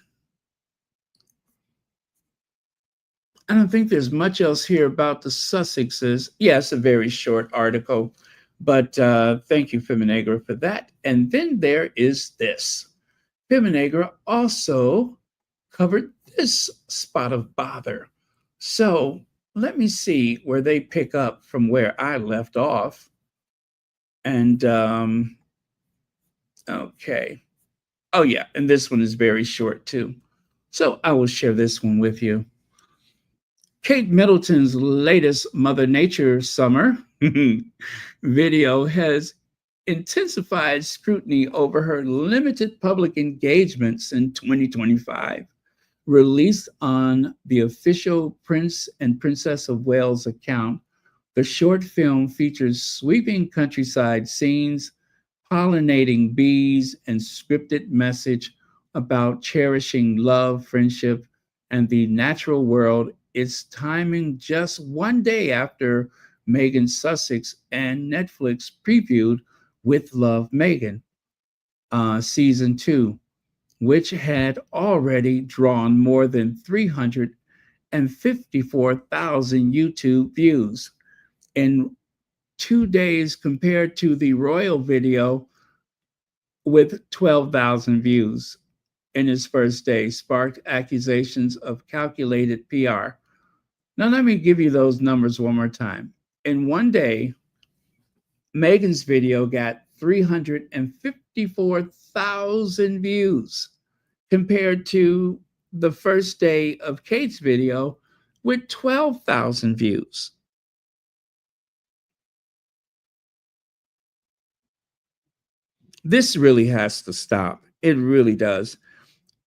Speaker 1: I don't think there's much else here about the Sussexes. Yes, a very short article, but thank you, Feminegra, for that. And then there is this. Feminegra also covered this spot of bother. So let me see where they pick up from where I left off. And okay. Oh, yeah. And this one is very short, too. So I will share this one with you. Kate Middleton's latest Mother Nature summer video has intensified scrutiny over her limited public engagements in 2025. Released on the official Prince and Princess of Wales account, the short film features sweeping countryside scenes, pollinating bees, and scripted message about cherishing love, friendship, and the natural world. It's timing just one day after Meghan Sussex and Netflix previewed With Love, Meghan, season 2, which had already drawn more than 354,000 YouTube views in 2 days, compared to the royal video with 12,000 views in its first day, sparked accusations of calculated PR. Now, let me give you those numbers one more time. In one day, Meghan's video got 354,000 views compared to the first day of Kate's video with 12,000 views. This really has to stop. It really does.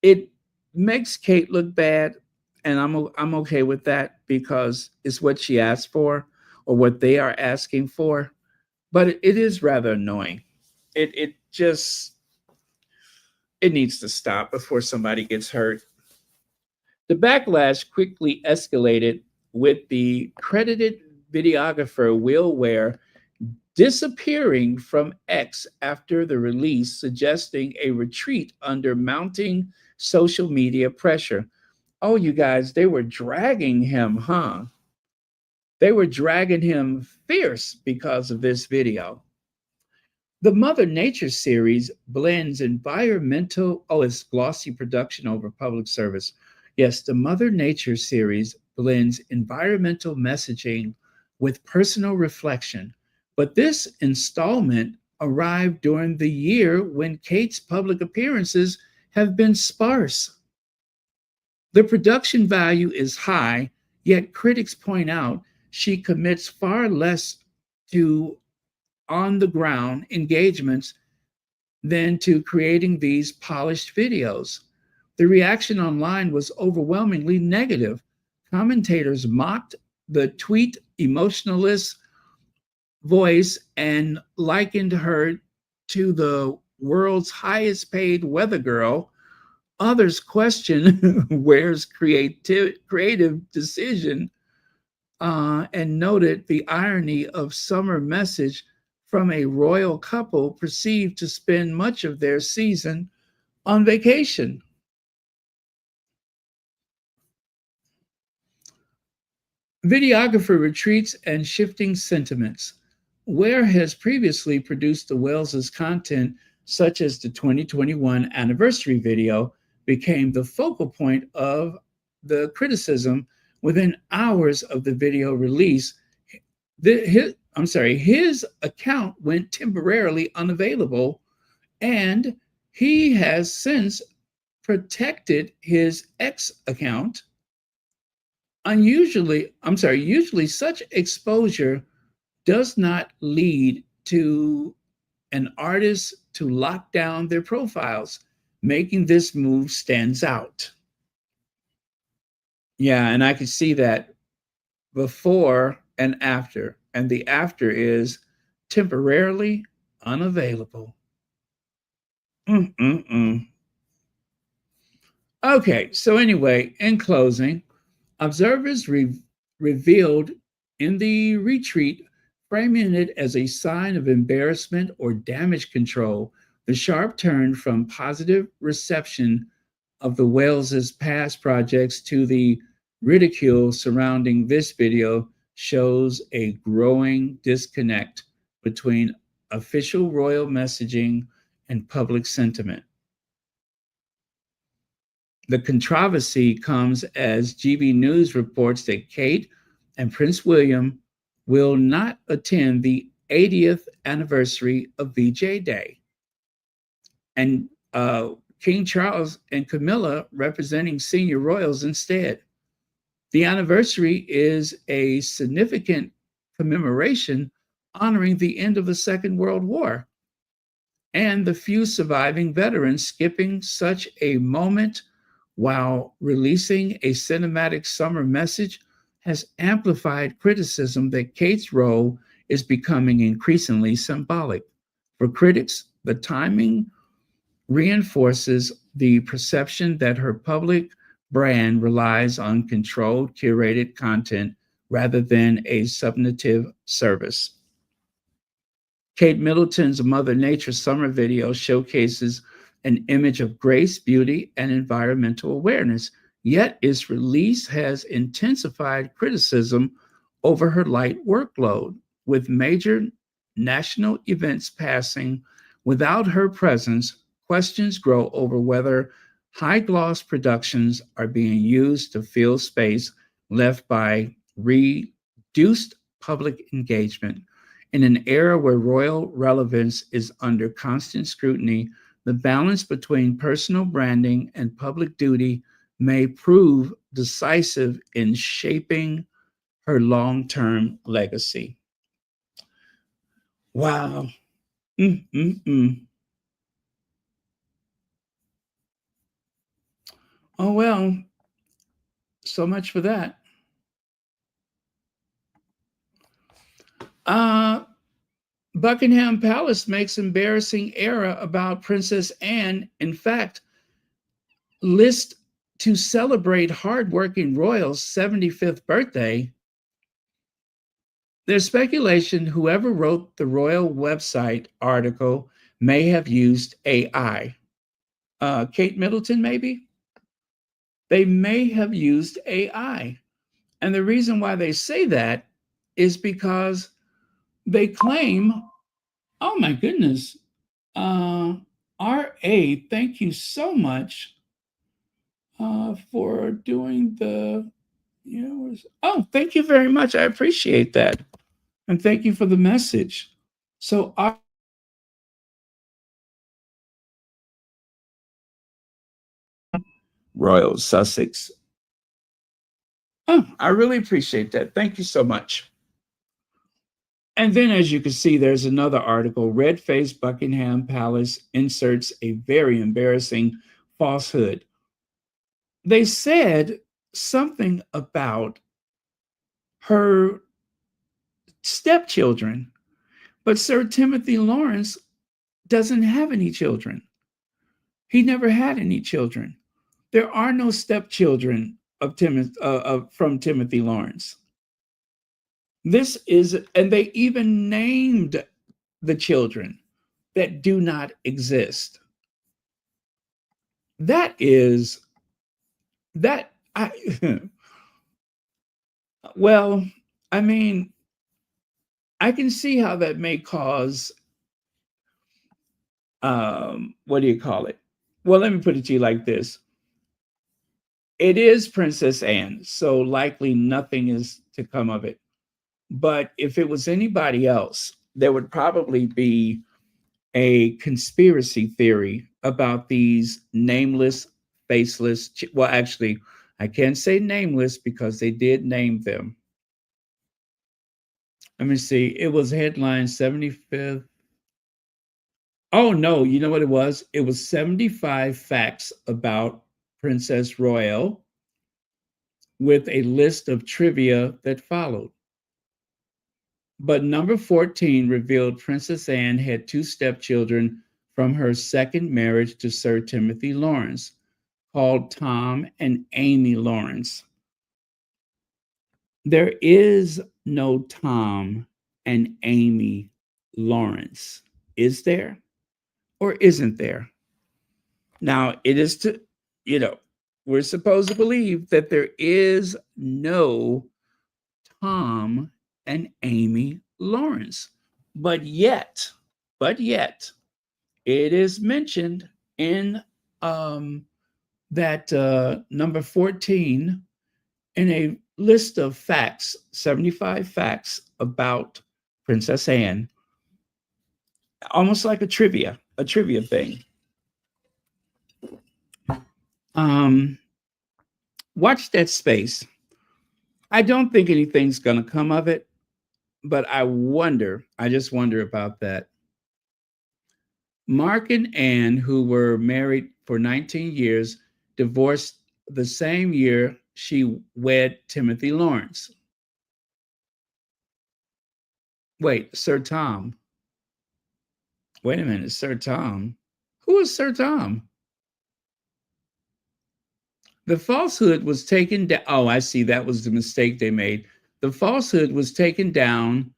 Speaker 1: It makes Kate look bad, and I'm okay with that because it's what she asked for or what they are asking for. But it is rather annoying. It just needs to stop before somebody gets hurt. The backlash quickly escalated with the credited videographer Will Ware disappearing from X after the release, suggesting a retreat under mounting social media pressure. Oh, you guys, they were dragging him, huh? They were dragging him fierce because of this video. The Mother Nature series blends environmental, it's glossy production over public service. Yes, the Mother Nature series blends environmental messaging with personal reflection. But this installment arrived during the year when Kate's public appearances have been sparse. The production value is high, yet critics point out she commits far less to on-the-ground engagements than to creating these polished videos. The reaction online was overwhelmingly negative. Commentators mocked the tweet emotionalist voice and likened her to the world's highest paid weather girl. Others questioned Ware's creative decision and noted the irony of summer message from a royal couple perceived to spend much of their season on vacation. Videographer retreats and shifting sentiments. Ware has previously produced the Wales' content, such as the 2021 anniversary video, became the focal point of the criticism within hours of the video release. His account went temporarily unavailable, and he has since protected his X account. Usually such exposure does not lead to an artist to lock down their profiles. Making this move stands out. Yeah, and I can see that before and after. And the after is temporarily unavailable. Okay, so anyway, in closing, observers revealed in the retreat, framing it as a sign of embarrassment or damage control, the sharp turn from positive reception of the Wales' past projects to the ridicule surrounding this video shows a growing disconnect between official royal messaging and public sentiment. The controversy comes as GB News reports that Kate and Prince William will not attend the 80th anniversary of VJ Day. And King Charles and Camilla representing senior royals instead. The anniversary is a significant commemoration honoring the end of the Second World War and the few surviving veterans. Skipping such a moment while releasing a cinematic summer message has amplified criticism that Kate's role is becoming increasingly symbolic. For critics, the timing reinforces the perception that her public brand relies on controlled, curated content rather than a substantive service. Kate Middleton's Mother Nature summer video showcases an image of grace, beauty, and environmental awareness, yet its release has intensified criticism over her light workload, with major national events passing without her presence. Questions grow over whether high-gloss productions are being used to fill space left by reduced public engagement. In an era where royal relevance is under constant scrutiny, the balance between personal branding and public duty may prove decisive in shaping her long-term legacy. Wow. Oh, well, so much for that. Buckingham Palace makes embarrassing error about Princess Anne. In fact, list to celebrate hardworking royals' 75th birthday. There's speculation whoever wrote the royal website article may have used AI. Kate Middleton, maybe? They may have used AI. And the reason why they say that is because they claim, oh my goodness, RA, thank you so much for doing the, oh, thank you very much. I appreciate that. And thank you for the message. So Royal Sussex. Oh, I really appreciate that. Thank you so much. And then, as you can see, there's another article. Red-faced Buckingham Palace inserts a very embarrassing falsehood. They said something about her stepchildren, but Sir Timothy Lawrence doesn't have any children. He never had any children. There are no stepchildren from Timothy Lawrence. This is, and they even named the children that do not exist. That is, well, I mean, I can see how that may cause, what do you call it? Well, let me put it to you like this. It is Princess Anne, so likely nothing is to come of it. But if it was anybody else, there would probably be a conspiracy theory about these nameless, faceless, well, actually, I can't say nameless because they did name them. Let me see. It was headline 75th. Oh, no, you know what it was? It was 75 facts about Princess Royal with a list of trivia that followed. But number 14 revealed Princess Anne had two stepchildren from her second marriage to Sir Timothy Lawrence, called Tom and Amy Lawrence. There is no Tom and Amy Lawrence, is there? Or isn't there? Now, it is to, we're supposed to believe that there is no Tom and Amy Lawrence. But yet, it is mentioned in that number 14 in a list of facts, 75 facts about Princess Anne, almost like a trivia thing. Watch that space. I don't think anything's going to come of it, but I just wonder about that. Mark and Anne, who were married for 19 years, divorced the same year she wed Timothy Lawrence. Wait, Sir Tom. Wait a minute, Sir Tom. Who is Sir Tom? The falsehood was taken down. Oh, I see. That was the mistake they made. The falsehood was taken down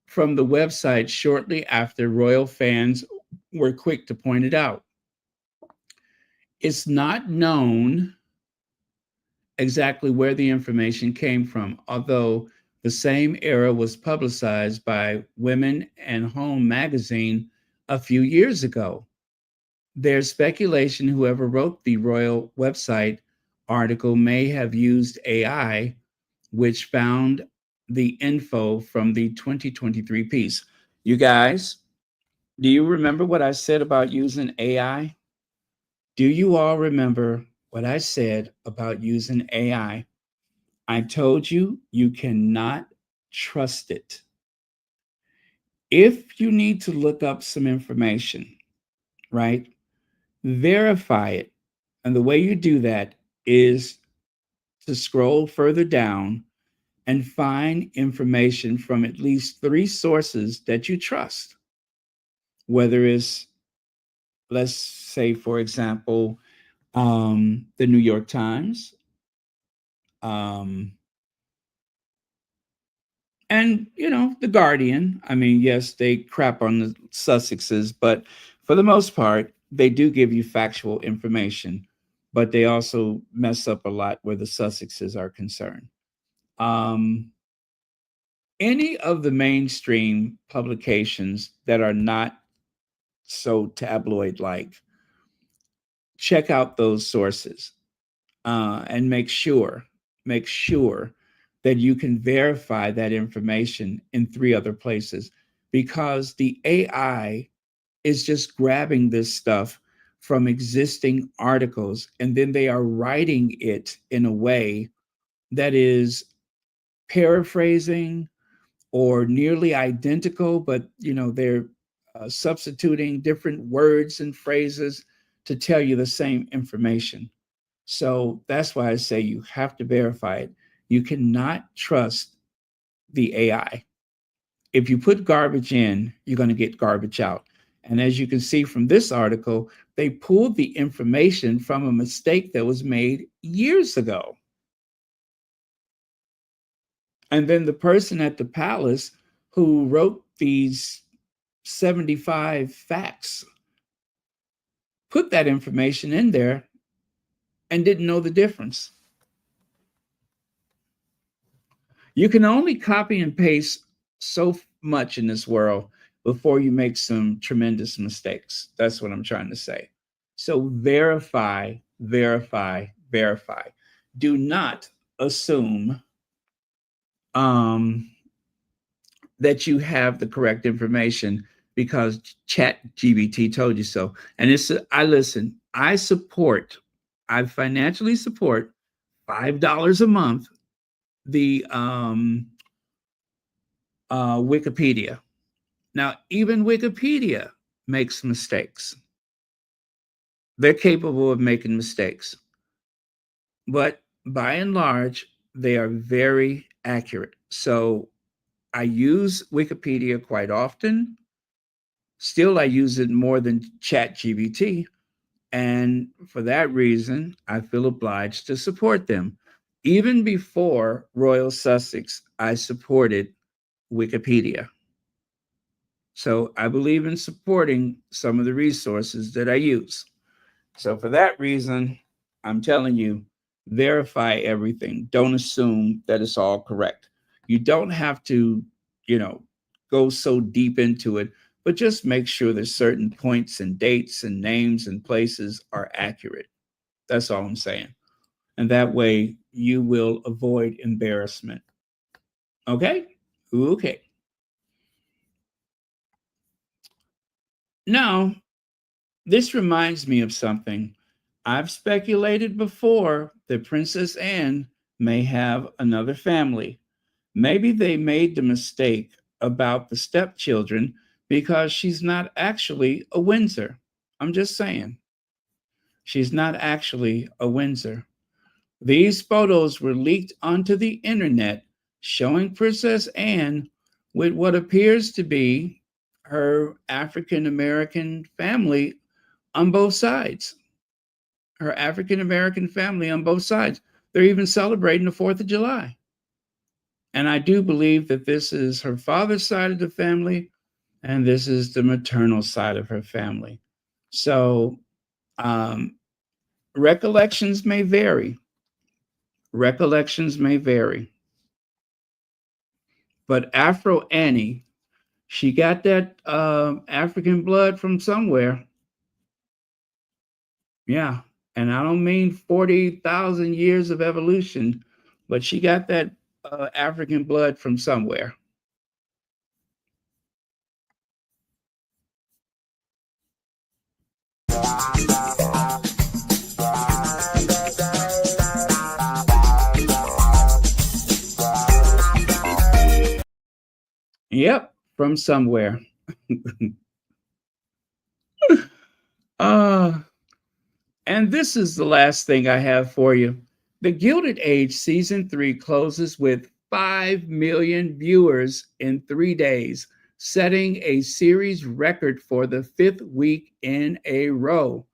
Speaker 1: from the website shortly after royal fans were quick to point it out. It's not known exactly where the information came from, although the same era was publicized by Women and Home magazine a few years ago. There's speculation whoever wrote the royal website article may have used AI, which found the info from the 2023 piece. You guys, do you remember what I said about using AI? Do you all remember what I said about using AI? I told you you cannot trust it. If you need to look up some information, right, verify it. And the way you do that is to scroll further down and find information from at least 3 sources that you trust. Whether it's, let's say, for example, the New York Times, and the Guardian. I mean, yes, they crap on the Sussexes, but for the most part, they do give you factual information, but they also mess up a lot where the Sussexes are concerned. Any of the mainstream publications that are not so tabloid like, check out those sources and make sure that you can verify that information in 3 other places, because the AI is just grabbing this stuff from existing articles, and then they are writing it in a way that is paraphrasing or nearly identical, but they're substituting different words and phrases to tell you the same information. So that's why I say you have to verify it. You cannot trust the AI. If you put garbage in, you're going to get garbage out. And as you can see from this article, they pulled the information from a mistake that was made years ago. And then the person at the palace who wrote these 75 facts put that information in there and didn't know the difference. You can only copy and paste so much in this world before you make some tremendous mistakes. That's what I'm trying to say. So verify. Do not assume that you have the correct information because ChatGPT told you so. And I financially support $5 a month the Wikipedia. Now, even Wikipedia makes mistakes. They're capable of making mistakes. But by and large, they are very accurate. So I use Wikipedia quite often. Still, I use it more than ChatGPT. And for that reason, I feel obliged to support them. Even before Royal Sussex, I supported Wikipedia. So I believe in supporting some of the resources that I use. So for that reason, I'm telling you, verify everything. Don't assume that it's all correct. You don't have to, you know, go so deep into it, but just make sure that certain points and dates and names and places are accurate. That's all I'm saying. And that way you will avoid embarrassment. Okay? Okay. Now, this reminds me of something. I've speculated before that Princess Anne may have another family. Maybe they made the mistake about the stepchildren because she's not actually a Windsor. I'm just saying. She's not actually a Windsor. These photos were leaked onto the internet showing Princess Anne with what appears to be her African American family on both sides. Her African American family on both sides. They're even celebrating the 4th of July. And I do believe that this is her father's side of the family, and this is the maternal side of her family. So recollections may vary. Recollections may vary. But Afro Annie, she got that African blood from somewhere. Yeah. And I don't mean 40,000 years of evolution, but she got that African blood from somewhere. Yep, from somewhere. uh, and this is the last thing I have for you. The Gilded Age season 3 closes with 5 million viewers in 3 days, setting a series record for the 5th week in a row.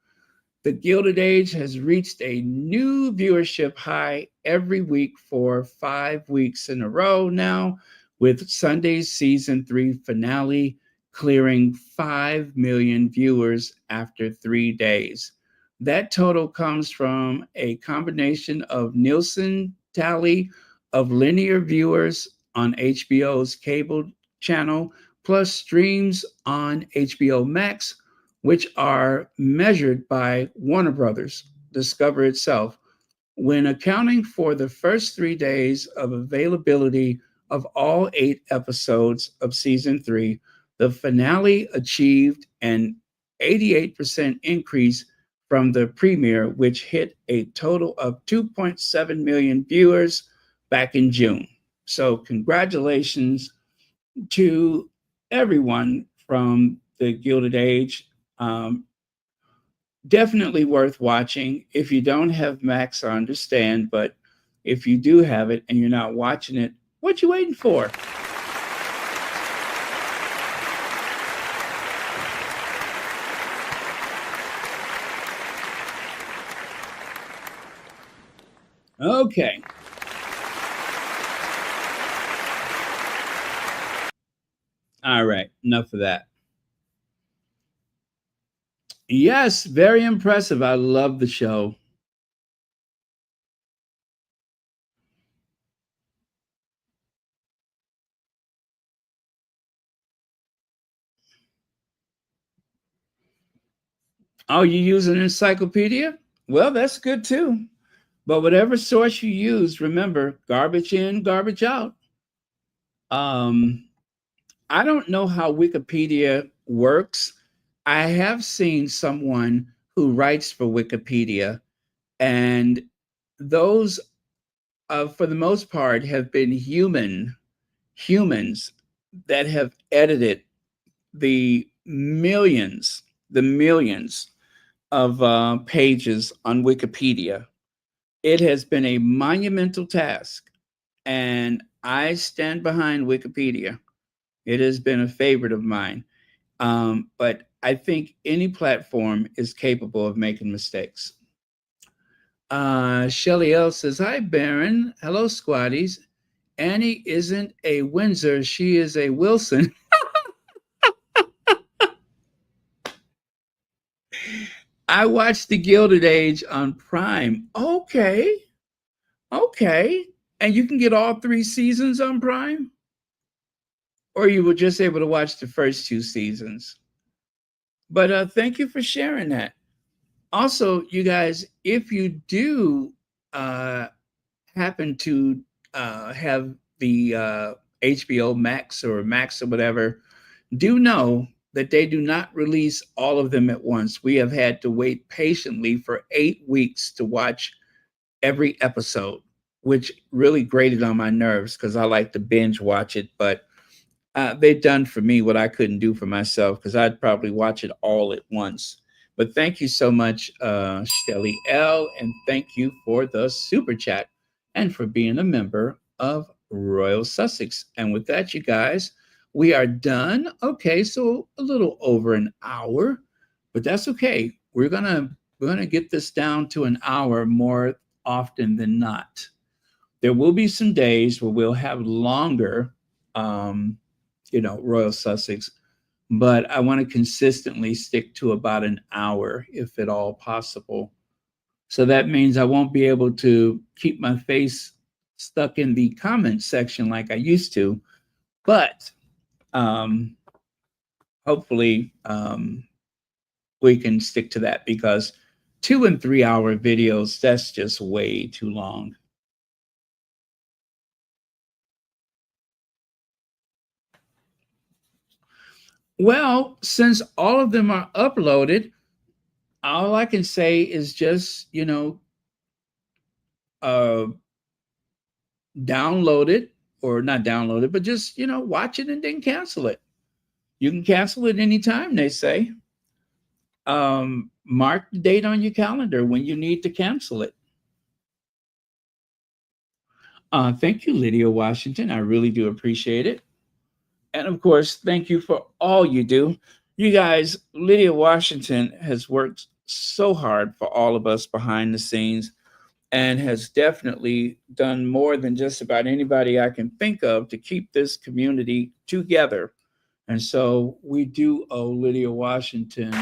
Speaker 1: The Gilded Age has reached a new viewership high every week for 5 weeks in a row now, with Sunday's season 3 finale clearing 5 million viewers after 3 days. That total comes from a combination of Nielsen tally of linear viewers on HBO's cable channel, plus streams on HBO Max, which are measured by Warner Brothers Discover itself. When accounting for the first 3 days of availability of all 8 episodes of season 3, the finale achieved an 88% increase from the premiere, which hit a total of 2.7 million viewers back in June. So, congratulations to everyone from the Gilded Age. Definitely worth watching. If you don't have Max, I understand, but if you do have it and you're not watching it, what you waiting for? Okay. All right, enough of that. Yes, very impressive. I love the show. Oh, you use an encyclopedia? Well, that's good too. But whatever source you use, remember, garbage in, garbage out. Um, I don't know how Wikipedia works. I have seen someone who writes for Wikipedia, and those, for the most part, have been humans that have edited the millions of pages on Wikipedia. It has been a monumental task, and I stand behind Wikipedia. It has been a favorite of mine. But I think any platform is capable of making mistakes. Shelly L says, "Hi, Baron. Hello, squaddies. Annie isn't a Windsor. She is a Wilson." I watched The Gilded Age on Prime. Okay. Okay. And you can get all 3 seasons on Prime? Or you were just able to watch the first 2 seasons? But thank you for sharing that. Also, you guys, if you do uh, happen to have the HBO Max or Max or whatever, do know that they do not release all of them at once. We have had to wait patiently for 8 weeks to watch every episode, which really grated on my nerves because I like to binge watch it. But they've done for me what I couldn't do for myself because I'd probably watch it all at once. But thank you so much, Shelly L. And thank you for the super chat and for being a member of Royal Sussex. And with that, you guys, we are done. Okay, so a little over an hour, but that's okay. We're gonna get this down to an hour more often than not. There will be some days where we'll have longer Royal Sussex, but I want to consistently stick to about an hour if at all possible. So that means I won't be able to keep my face stuck in the comment section like I used to, but hopefully we can stick to that because 2 and 3 hour videos, that's just way too long. Well, since all of them are uploaded, all I can say is just, download it or not download it, but just, watch it and then cancel it. You can cancel it anytime, they say. Mark the date on your calendar when you need to cancel it. Thank you, Lydia Washington. I really do appreciate it. And of course, thank you for all you do. You guys, Lydia Washington has worked so hard for all of us behind the scenes and has definitely done more than just about anybody I can think of to keep this community together. And so we do owe Lydia Washington.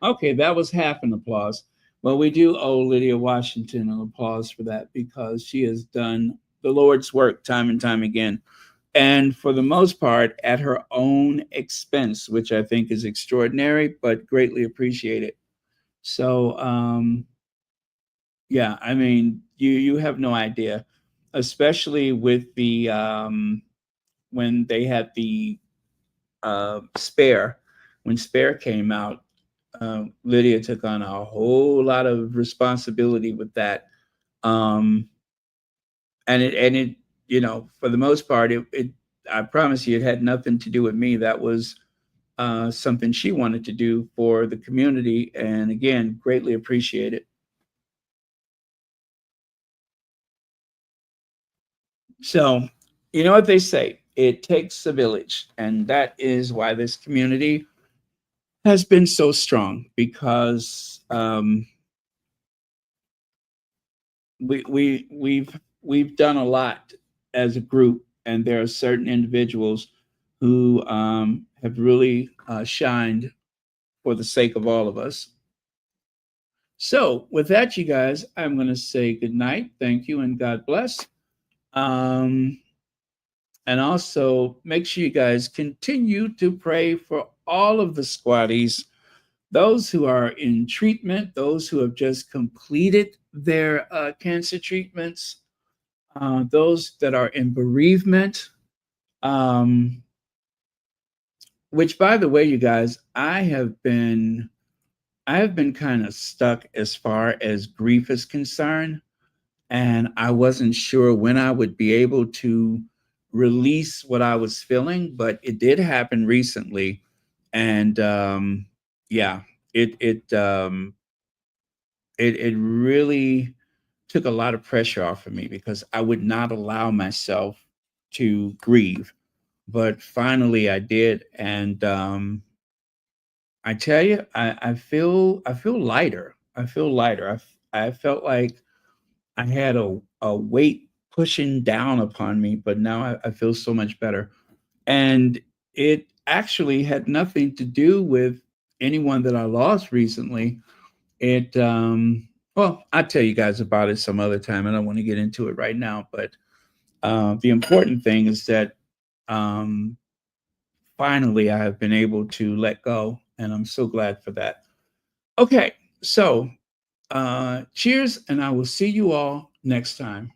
Speaker 1: Okay, that was half an applause. Well, we do owe Lydia Washington an applause for that because she has done the Lord's work time and time again. And for the most part, at her own expense, which I think is extraordinary, but greatly appreciated. So, yeah, I mean, you have no idea, especially with the when they had the Spare, when Spare came out. Lydia took on a whole lot of responsibility with that. And it, for the most part, it I promise you, it had nothing to do with me. That was something she wanted to do for the community. And again, greatly appreciate it. So, you know what they say, it takes a village. And that is why this community has been so strong because we've done a lot as a group, and there are certain individuals who have really shined for the sake of all of us. So, with that, you guys, I'm going to say good night. Thank you, and God bless. And also, make sure you guys continue to pray for all of the squatties, those who are in treatment, those who have just completed their cancer treatments, those that are in bereavement, which, by the way, you guys, I have been kind of stuck as far as grief is concerned, and I wasn't sure when I would be able to release what I was feeling, but it did happen recently, and yeah, it really took a lot of pressure off of me because I would not allow myself to grieve. But finally I did. And I tell you, I feel lighter. I feel lighter. I felt like I had a weight pushing down upon me, but now I feel so much better. And it actually had nothing to do with anyone that I lost recently. It, well, I'll tell you guys about it some other time. I don't want to get into it right now, but the important thing is that finally I have been able to let go, and I'm so glad for that. Okay, so cheers, and I will see you all next time.